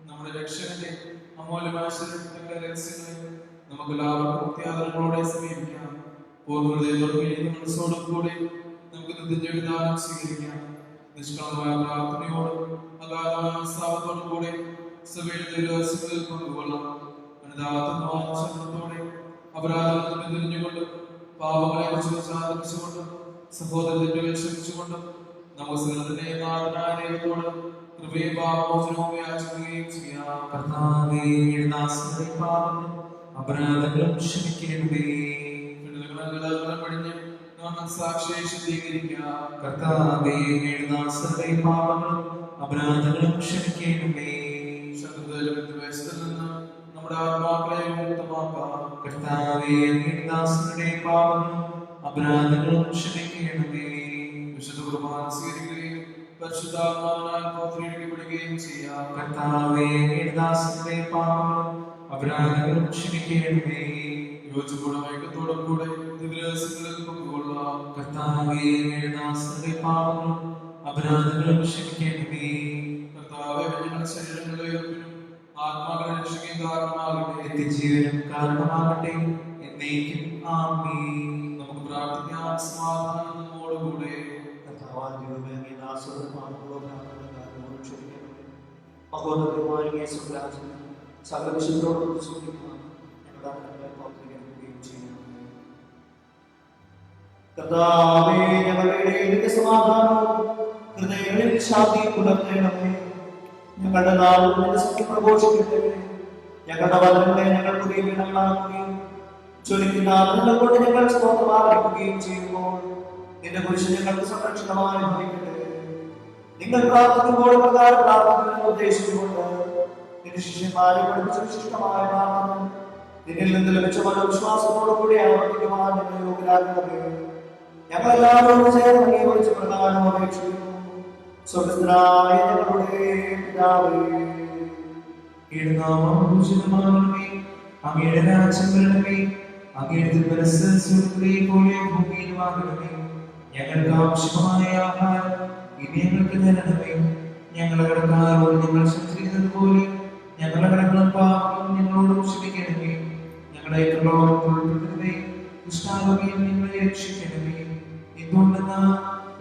നമ്മുടെ രക്ഷകന്റെ അമൂല്യമായ രഹസ്യങ്ങളെ നമുക്ക് എല്ലാവർക്കും ത്യാഗങ്ങളോടെ സമീപിക്കാം. പൂർവ്വതയോടും മനസ്സോടും കൂടെ നമുക്ക് നിത്യജീവിതം സ്വീകരിക്കാം. നിഷ്കളമായ പ്രാർത്ഥനയോടും അഗാധമായ ഉത്സാഹത്തോടും കൂടെ സഭയുടെ രഹസ്യങ്ങളിൽ പങ്കുകൊള്ളാം. അനുതാപത്തോടെ അപരാധങ്ങൾ തിരിഞ്ഞുകൊണ്ടും പാപങ്ങളെ കുറിച്ചുകൊണ്ടും സഹോദരത്തെ ക്ഷമിച്ചുകൊണ്ടും നമുക്ക് സകലത്തിന്റെ നാഥനായ ദൈവത്തോട് കൃപയും പാപമോചനവും യാചിക്കുകയും ചെയ്യാം. അപരാധങ്ങളും ക്ഷമിക്കണമേ. പടിഞ്ഞ് നാം സാക്ഷിയെ ശുദ്ധീകരിക്കാം. കർത്താവേ, ദാസരുടെ പാപങ്ങളും അപരാധങ്ങളും ക്ഷമിക്കണമേ. നമ്മുടെ ആത്മാക്കളെ മുക്തമാക്കാം. കർത്താവേ, ദാസരുടെ പാപങ്ങളും അപരാധങ്ങളും ക്ഷമിക്കണമേ. വിശുദ്ധ കുർബാന സ്വീകരിക്കുകയും പരിശുദ്ധാത്മാവിനാൽ പൗത്രീകരിക്കപ്പെടുകയും ചെയ്യാം. കർത്താവേ, ദാസരുടെ പാപങ്ങളും അപരാധങ്ങളും ക്ഷമിക്കണമേ. യോജിപ്പോടും ഐക്യത്തോടും കൂടെ ദിവ്യരഹസ്യങ്ങളിൽ പങ്കുകൊള്ളാം. കർത്താവേ, ദാസരുടെ പാപങ്ങളും അപരാധങ്ങളും ക്ഷമിക്കണമേ. കർത്താവേ, ഞങ്ങളുടെ ശരീരങ്ങളുടെ ഉയർപ്പിനും ആത്മാക്കളെ രക്ഷിക്കുകയും കാരണമാകട്ടെ. നിത്യജീവനും കാരണമാകട്ടെ. എന്നേക്കും ആമേൻ. നമുക്ക് പ്രാർത്ഥിക്കാം. സമാധാനം നമ്മോടുകൂടെ. സകല വിശുദ്ധരോടും സൂക്ഷിക്കുക. ഞങ്ങളുടെ പൗത്രീകരിക്കുകയും ചെയ്യുന്നു. കർത്താവേ, ഞങ്ങളുടെ ഇടയിൽ സമാധാനവും ഹൃദയങ്ങളിൽ ശാന്തി പുലർത്തേണമേ. ഞങ്ങളുടെ നാളും സത്യം പ്രഘോഷിക്കട്ടെ. ഞങ്ങളുടെ വചനങ്ങളെ ഞങ്ങൾ പുതിയ വീണങ്ങളാക്കുകയും ചൊലിക്കുന്ന ആനന്ദം കൊണ്ട് ഞങ്ങൾ സ്തോത്രമാർപ്പിക്കുകയും ചെയ്യുമ്പോൾ നിന്റെ പുരുഷൻ ഞങ്ങൾക്ക് സംരക്ഷണമായി ഭരിക്കട്ടെ. നിങ്ങൾ പ്രാർത്ഥിക്കുമ്പോൾ പ്രകാരം പ്രാർത്ഥിക്കുന്ന ഉദ്ദേശിച്ചുകൊണ്ട് നിന്റെ ശിഷ്യന്മാരെ പഠിപ്പിച്ച വിശിഷ്ടമായ പ്രാർത്ഥന നിന്നിൽ നിന്ന് ലഭിച്ച മനോവിശ്വാസത്തോടു കൂടി ആവർത്തിക്കുവാൻ ഞങ്ങൾ യോഗ്യരാകണമേ. ഞങ്ങളെല്ലാവരോടും ചേർന്ന് അംഗീകരിച്ച പ്രധാനം അപേക്ഷിക്കുന്നു. സ്വർഗ്ഗസ്ഥനായ ഞങ്ങളുടെ പിതാവേ, ഉചിതമാകണമേ. അങ്ങയുടെ രാജ്യം വരണമേ. അങ്ങയുടെ തിരുമനസ്സ് സ്വർഗ്ഗത്തിലെ പോലെ ഭൂമിയിലുമാകണമേ. ഞങ്ങൾക്ക് ആവശ്യമായ ആഹാരം ഇനി ഞങ്ങൾക്ക് തരണമേ. ഞങ്ങളുടെ കടക്കാരോട് ഞങ്ങൾ ക്ഷമിച്ചിരിക്കുന്നത് പോലെ ഞങ്ങളുടെ കടങ്ങളും പാപങ്ങളും ഞങ്ങളോട് ക്ഷമിക്കണമേ. ഞങ്ങളെ പ്രലോഭനത്തിലുൾപ്പെടുത്തരുതേ, ദുഷ്ടാരോഗ്യം ഞങ്ങളെ രക്ഷിക്കണമേ. എന്തുകൊണ്ടെന്നാൽ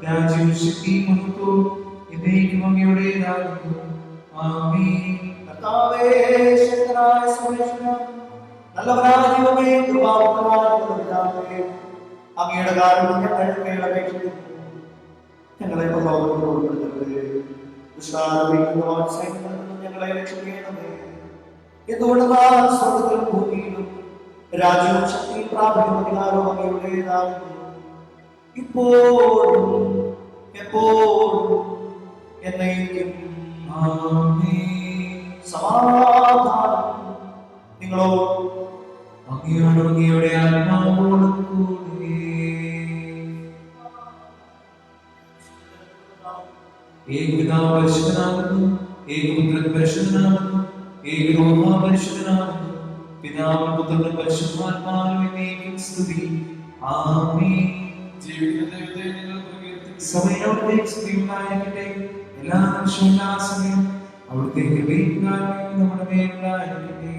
രാജ്യവും ശക്തിയും മഹത്വവും എന്നേക്കും അങ്ങയുടേതാകുന്നു. ആമേൻ. കർത്താവേ, ശക്തനായ സർവ്വേശ്വരാ, നല്ലവനായ ദൈവമേ, കൃപാവൃതനായ പിതാവേ, അങ്ങയുടെ കാരുണ്യം ഞങ്ങൾ അപേക്ഷിക്കുന്നു. ഞങ്ങളെ പ്രലോഭനത്തിൽ ഉൾപ്പെടുത്തരുതേ, ദുഷ്ടാരോഗ്യങ്ങളിൽ നിന്നും ഞങ്ങളെ രക്ഷിക്കണമേ. എന്തുകൊണ്ടെന്നാൽ സ്വർഗ്ഗത്തിലും ഭൂമിയിലും രാജ്യവും ശക്തിയും പ്രാബല്യവും അധികാരവും അങ്ങയുടേതാകുന്നു, ഇപ്പോഴും എപ്പോഴും എന്നേക്കും. ആമേൻ. സമാധാനം നിങ്ങളോട് അങ്ങയോടും അങ്ങയുടെ ആത്മാവോടും കൂടെ. ഏകപിതാവ് പരിശുദ്ധനാകുന്നു, ഏകപുത്രൻ പരിശുദ്ധനാകുന്നു, ഏകരൂഹ പരിശുദ്ധനാകുന്നു. പിതാവും പുത്രനും പരിശുദ്ധാത്മാവിനും എന്നേക്കും സ്തുതി. ആമേൻ. ജീവിക്കുന്ന ദൈവത്തെ നിങ്ങൾ പ്രകീർത്തിക്കുന്നു. സഭയോടെ സ്തുതിയുണ്ടായിരിക്കട്ടെ. എല്ലാ നിമിഷവും എല്ലാ സമയവും അവിടുത്തെ കൃപയും കാരുണ്യവും നമ്മുടെ മേലുണ്ടായിരിക്കട്ടെ.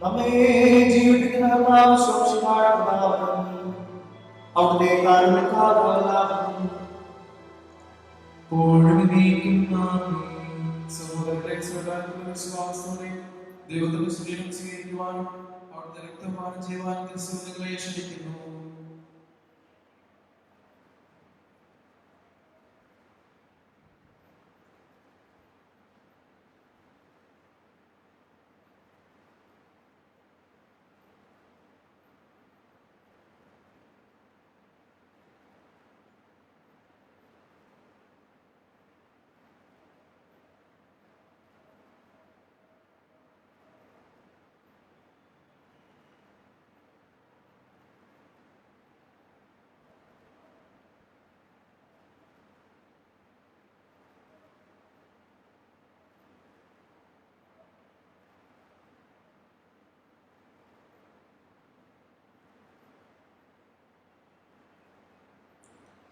നമ്മെ ജീവിപ്പിക്കുന്ന കർത്താവ് സ്വച്ഛമായ പ്രതാപനും അവിടുത്തെ കാരുണ്യക്കാരും എപ്പോഴും എന്നേക്കും ആമേൻ. സഹോദരരെ, സ്വകാര്യമായ വിശ്വാസത്തോടെ ദൈവത്തിന്റെ ശരീരം സ്വീകരിക്കുവാനും അവിടുത്തെ രക്തപാനം ചെയ്യുവാനും ക്രിസ്തു നിങ്ങളെ ക്ഷണിക്കുന്നു.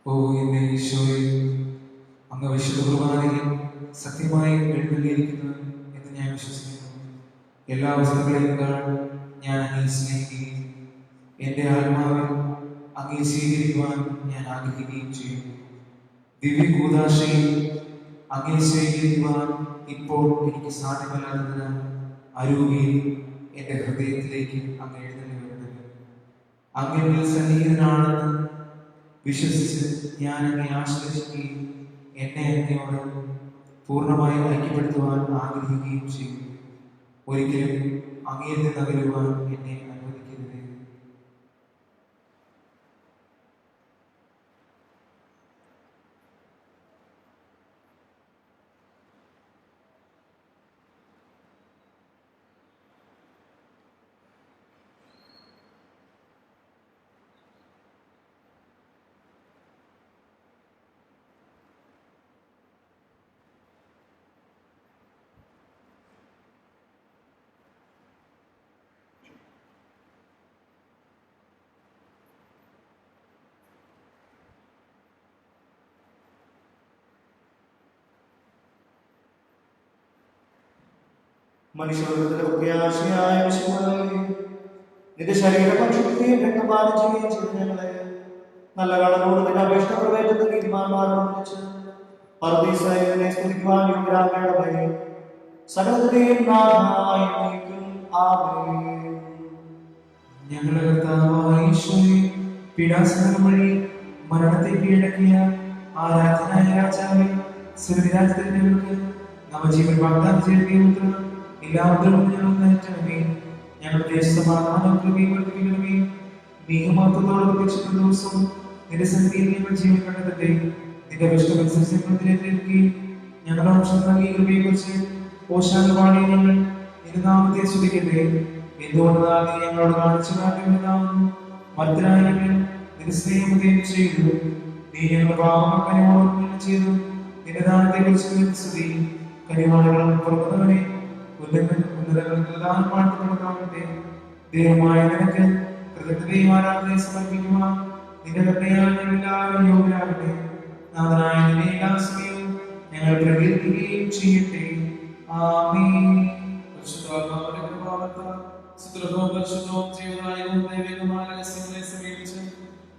ഓ എന്റെ ഈശോയെ, അങ്ങ് വിശുദ്ധ കുർബാനയിൽ സത്യമായി എഴുന്നള്ളിയിരിക്കുന്നു എന്ന് ഞാൻ വിശ്വസിക്കുന്നു. എല്ലാ വസ്തുക്കളെക്കാൾ ഞാൻ അങ്ങേ സ്നേഹിക്കുകയും എൻ്റെ ആത്മാവിൽ അങ്ങേ സ്വീകരിക്കുവാൻ ഞാൻ ആഗ്രഹിക്കുകയും ചെയ്യുന്നു. ദിവ്യ കൂദാശയിൽ അങ്ങേ സ്വീകരിക്കുവാൻ ഇപ്പോൾ എനിക്ക് സാധ്യമല്ലാത്തതിനാൽ അരൂപിയിൽ എൻ്റെ ഹൃദയത്തിലേക്ക് അങ്ങ് എഴുന്നള്ളി വരുന്നത്. അങ്ങ് സന്നിഹിതനാണെന്ന് വിശ്വസിച്ച് ഞാൻ അങ്ങേ ആശ്രയിക്കുകയും എന്നെ അങ്ങയോട് പൂർണ്ണമായി ഐക്യപ്പെടുത്തുവാൻ ആഗ്രഹിക്കുകയും ചെയ്യും. ഒരിക്കലും അങ്ങയിൽ നിന്ന് അകലുവാൻ എന്നെ അനുവദിക്കരുത്. മനുഷ്യവർഗത്തിന്റെ പ്രത്യാശയായ വിശുദ്ധനെ നിന്റെ ശരീരം ഭക്ഷിക്കുകയും രക്തപാനം ചെയ്യുകയും ചെയ്ത് ഞങ്ങളെ നല്ല കടലോട് നിന്റെ അപേക്ഷ പ്രവേശിക്കുന്ന നീതിമാന്മാരോട് വിളിച്ച് പർദീസയെ സ്തുതിക്കുവാൻ യോഗ്യരാകണമേ. സകലത്തിന്റെയും നാഥായ നീക്കും ആമേൻ. ഞങ്ങളുടെ കർത്താവായ ഈശോയെ, പീഡാസഹനം വഴി മരണത്തെ കീഴടക്കിയ ആരാധനായ രാജാവേ, സ്വർഗ്ഗരാജ്യത്തിലേക്ക് നവജീവൻ വാഗ്ദാനം ചെയ്ത ദൈവത്തിന് എല്ലാവരും ഞങ്ങൾ നയിക്കണമേ. ഞങ്ങളുടെ ദേശസമാധാനം വർദ്ധിപ്പിക്കണമേ. നീതിമാത്രത്തോടെ പ്രതീക്ഷിക്കുന്ന ദിവസം നിന്റെ സന്നിധിയിൽ ഞങ്ങൾ ജീവൻ കണ്ടെത്തട്ടെ. നിന്റെ വിഷ്ടമനുസരിച്ച് ഞങ്ങൾ ഞങ്ങളുടെ വംശം നൽകിയ കൃപയെക്കുറിച്ച് ഓശാനപാടി ഞങ്ങൾ നിന്റെ നാമത്തെ സ്തുതിക്കട്ടെ. എന്തുകൊണ്ടാണ് നീ ഞങ്ങളോട് കാണിച്ചു കാട്ടുന്നതാവുന്നു. മർദ്ദനായ ഞങ്ങൾ നിന്റെ സ്നേഹം ചെയ്തു. നീ ഞങ്ങളുടെ പാപങ്ങൾ കനിവാളും ചെയ്തു. നിന്റെ ദാനത്തെ കുറിച്ച് സ്തുതി. കനിവാളുകളും പുറത്തുന്നവനെ ഉന്നതങ്ങൾക്ക് ദാനം പാടുന്നതാകട്ടെ. ദൈവമായ നിനക്ക് കൃതജ്ഞതയും ആരാധനയും സമർപ്പിക്കുവാൻ നിന്റെ കൃപയാൽ ഞങ്ങൾ എല്ലാവരും യോഗ്യരാകട്ടെ. നാഥനായ നിന്നെ എല്ലാ സമയവും ഞങ്ങൾ പ്രകീർത്തിക്കുകയും ചെയ്യട്ടെ. ആമേൻ. പരിശുദ്ധാത്മാവിന്റെ കൃപാവത്താൽ സുദൃഢവും പരിശുദ്ധവും ജീവനായകവും ദൈവികമായ രഹസ്യങ്ങളെ സമീപിച്ച്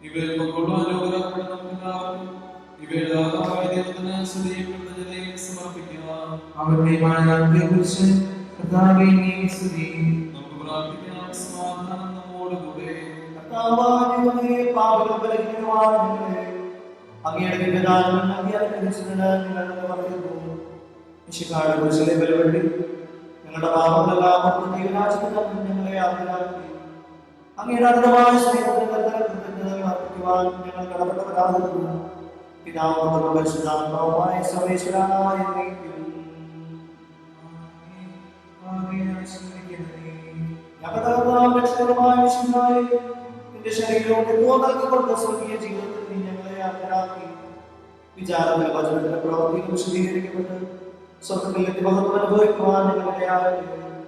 ഇവയിൽ പങ്കുകൊള്ളുവാൻ യോഗ്യരാക്കപ്പെട്ട നമുക്കെല്ലാവർക്കും ഇവയുടെ ദാതാവായ ദൈവത്തിന് സ്തുതിയും കൃതജ്ഞതയും സമർപ്പിക്കുക. അവരുടെ മാനത്തെ-കുറിച്ച് കർത്താവേ നീ സ്തുതി. നമുക്ക് പ്രാർത്ഥിക്കാം. സമാധാനം നമ്മോടുകൂടെ. കർത്താവായ പാപികളും ബലഹീനരുമായ ഞങ്ങളെ അങ്ങയുടെ ദിവ്യദാനങ്ങൾ നൽകി അനുഗ്രഹിച്ചതിന് ഞങ്ങൾ പറയുന്നു. മിശിഹായുടെ കുരിശിലെ ബലിവഴി ഞങ്ങളുടെ പാപങ്ങളെല്ലാം അവിടുത്തെ ദൈവരാജ്യത്തിൽ ഞങ്ങളെ ആദരാക്കി. അങ്ങയുടെ അനന്തമായ സ്നേഹത്തിന് കൃതജ്ഞതകൾ അർപ്പിക്കുവാൻ ഞങ്ങൾ കടപ്പെട്ടവരാകുന്നു. പിതാവും പരിശുദ്ധാത്മാവുമായ സർവേശ്വരനായ ദൈവം. ഞങ്ങളുടെ രക്ഷകരമായ മിശിഹായേ, നിന്റെ ശരീരവും രക്തവും നൽകിക്കൊണ്ട സ്വർഗീയ ജീവിതത്തിൽ നീ ഞങ്ങളെ ആദരാക്കി. വിചാരത്തിലെ വചനത്തിന്റെ പ്രവൃത്തിയിൽ വിശദീകരിക്കപ്പെട്ട് സ്വർഗത്തിലേക്ക് മഹത്വം അനുഭവിക്കുവാൻ ഞങ്ങളെ ആദരിക്കുന്നു.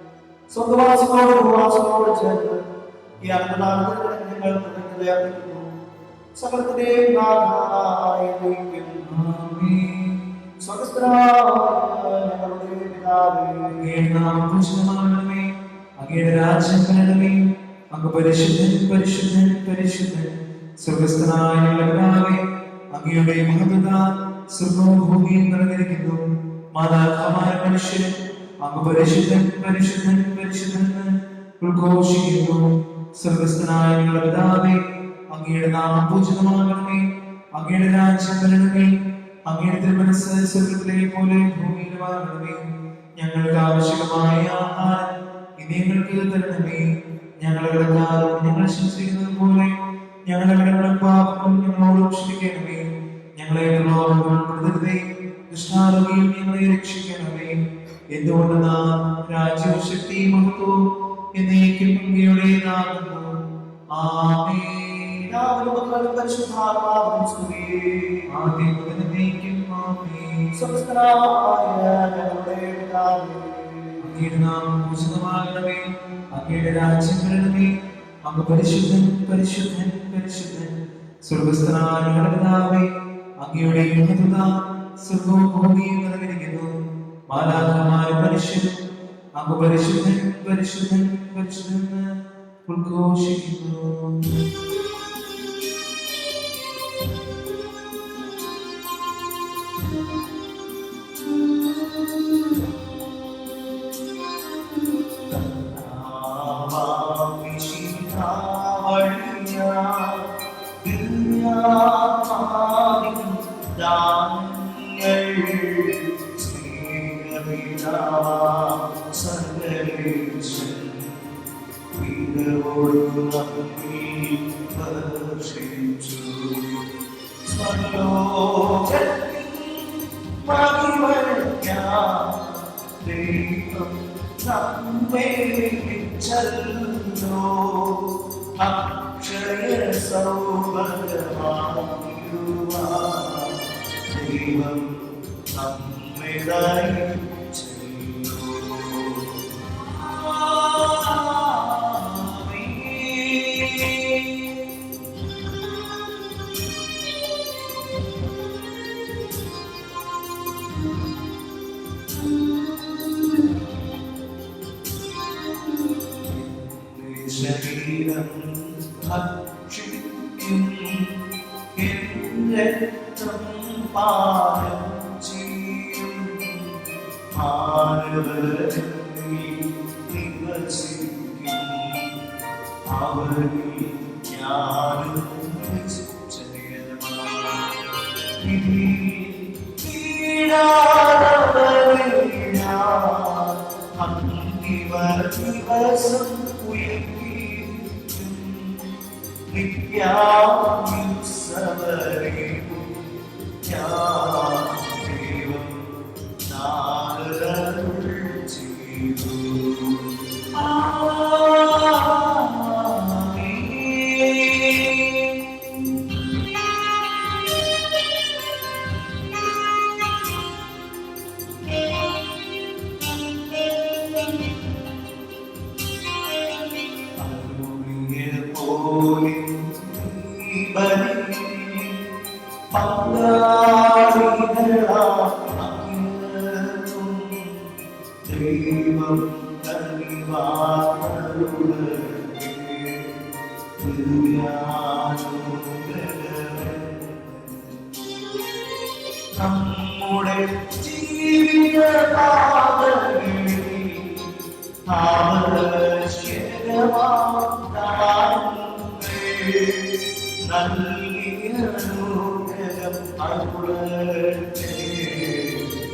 സ്വർഗവാസികളോട് ഭൂവാസികളോട് ചേർന്ന് ഈ അനന്തനാമത്തിൽ ഞങ്ങൾ കൃതജ്ഞത അർപ്പിക്കുന്നു. സകലത്തിന്റെയും നാഥനായ ദൈവം. സ്വർഗ്ഗസ്ഥനായ ഞങ്ങളുടെ പിതാവേ, അങ്ങയുടെ നാമം പൂജിതമാകണമേ. അങ്ങയുടെ രാജ്യം വരണമേ. അങ്ങ് പരിശുദ്ധൻ പരിശുദ്ധൻ പരിശുദ്ധൻ. സ്വർഗ്ഗസ്ഥനായ ഞങ്ങളുടെ പിതാവേ, അങ്ങയുടെ മഹത്വത്താൽ സ്വർഗ്ഗവും ഭൂമിയും നിറഞ്ഞിരിക്കുന്നു. മാതാപിതാക്കളായ മനുഷ്യരും അങ്ങ് പരിശുദ്ധൻ പരിശുദ്ധൻ പരിശുദ്ധൻ എന്ന് ഉദ്ഘോഷിക്കുന്നു. സ്വർഗ്ഗസ്ഥനായ ഞങ്ങളുടെ പിതാവേ, അങ്ങയുടെ നാമം പൂജിതമാകണമേ. അങ്ങയുടെ രാജ്യം വരണമേ. അങ്ങയുടെ തിരുമനസ്സ് സ്വർഗ്ഗത്തിലെ പോലെ ഭൂമിയിലുമാകണമേ. ഞങ്ങൾക്ക് ആവശ്യമായ ആഹാരം ഇനി ഞങ്ങൾക്ക് തരണമേ. ഞങ്ങളുടെ കടക്കാരോട് ഞങ്ങൾ ക്ഷമിച്ചിരിക്കുന്നത് പോലെ ഞങ്ങളുടെ കടങ്ങളും പാപങ്ങളും ഞങ്ങളോട് ക്ഷമിക്കണമേ. ഞങ്ങളെ പ്രലോഭനപ്പെടുത്തരുതേ, ദുഷ്ടാരോഗ്യം ഞങ്ങളെ രക്ഷിക്കണമേ. എന്തുകൊണ്ട് നാം രാജ്യവും ശക്തിയും മഹത്വവും എന്നേക്കും അങ്ങയുടേതാകുന്നു. ആമേൻ. പിതാവിനും പുത്രനും പരിശുദ്ധാത്മാവിനും സ്തുതി. ആദ്യം മുതൽ എന്നേക്കും ആമേൻ. സ്വർഗ്ഗസ്ഥനായ ഞങ്ങളുടെ പിതാവേ, അങ്ങയുടെ നാമം പൂജിതമാകണമേ. അങ്ങയുടെ രാജ്യം വരണമേ. അങ്ങ് പരിശുദ്ധൻ പരിശുദ്ധൻ പരിശുദ്ധൻ. സ്വർഗ്ഗസ്ഥനായ ഞങ്ങളുടെ പിതാവേ, അങ്ങയുടെ മഹത്വത്താൽ സ്വർഗ്ഗവും ഭൂമിയും നിറഞ്ഞിരിക്കുന്നു. മാലാഖമാരും മനുഷ്യരും അങ്ങ് പരിശുദ്ധൻ പരിശുദ്ധൻ പരിശുദ്ധൻ എന്ന് ഉദ്ഘോഷിക്കുന്നു. അക്ഷയ ദൈവം നമ്മെ ശരീരം ഭക്ഷിക്കും രക്തം പാനം ചെയ്യും മാനവരിൽ നിവസിക്കും അവരിൽ ഞാനും ദിവസം നിത്യാസവരേവും ദൈവം നാരരുൾ ചെയ്തു. ദൈവം നമ്മുടെ ജീവിത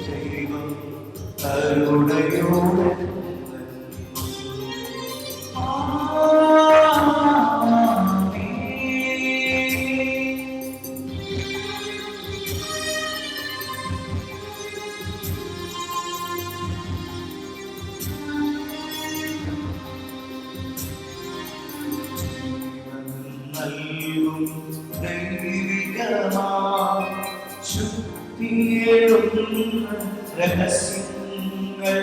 ദൈവം കരുണയോടെ നൽകും ദൈവികമാ ശുദ്ധിയേറുന്ന രഹസ്യങ്ങൾ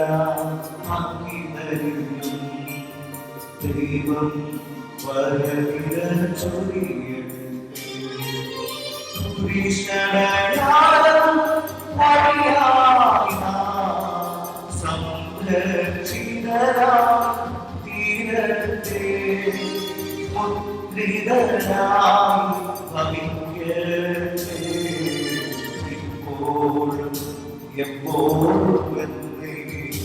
കൈക്കൊണ്ടവരാക്കി തരുന്നു ദൈവം വരവിര ചൊരിയട്ടെ സംരക്ഷിതരാ തീരത്തെ മുദ്രിതരായി ഭവിക്കട്ടെ ഇപ്പോഴും എപ്പോഴും എന്നേക്കും.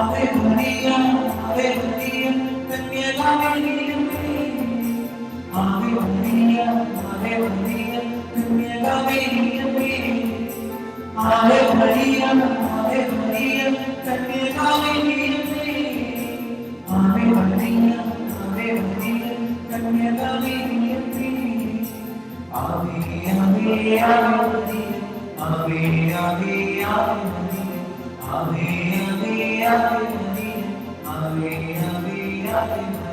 Ave Maria, കന്യകാമരിയമേ. Ave Maria, കന്യകാമരിയമേ. Ave Maria, കന്യകാമരിയമേ. Ave Maria, കന്യകാമരിയമേ. Ave, Ave, Ave Maria. Ave, Ave, Ave Maria. Ave, Ave, Ave Maria. Ave, Ave, Ave Maria.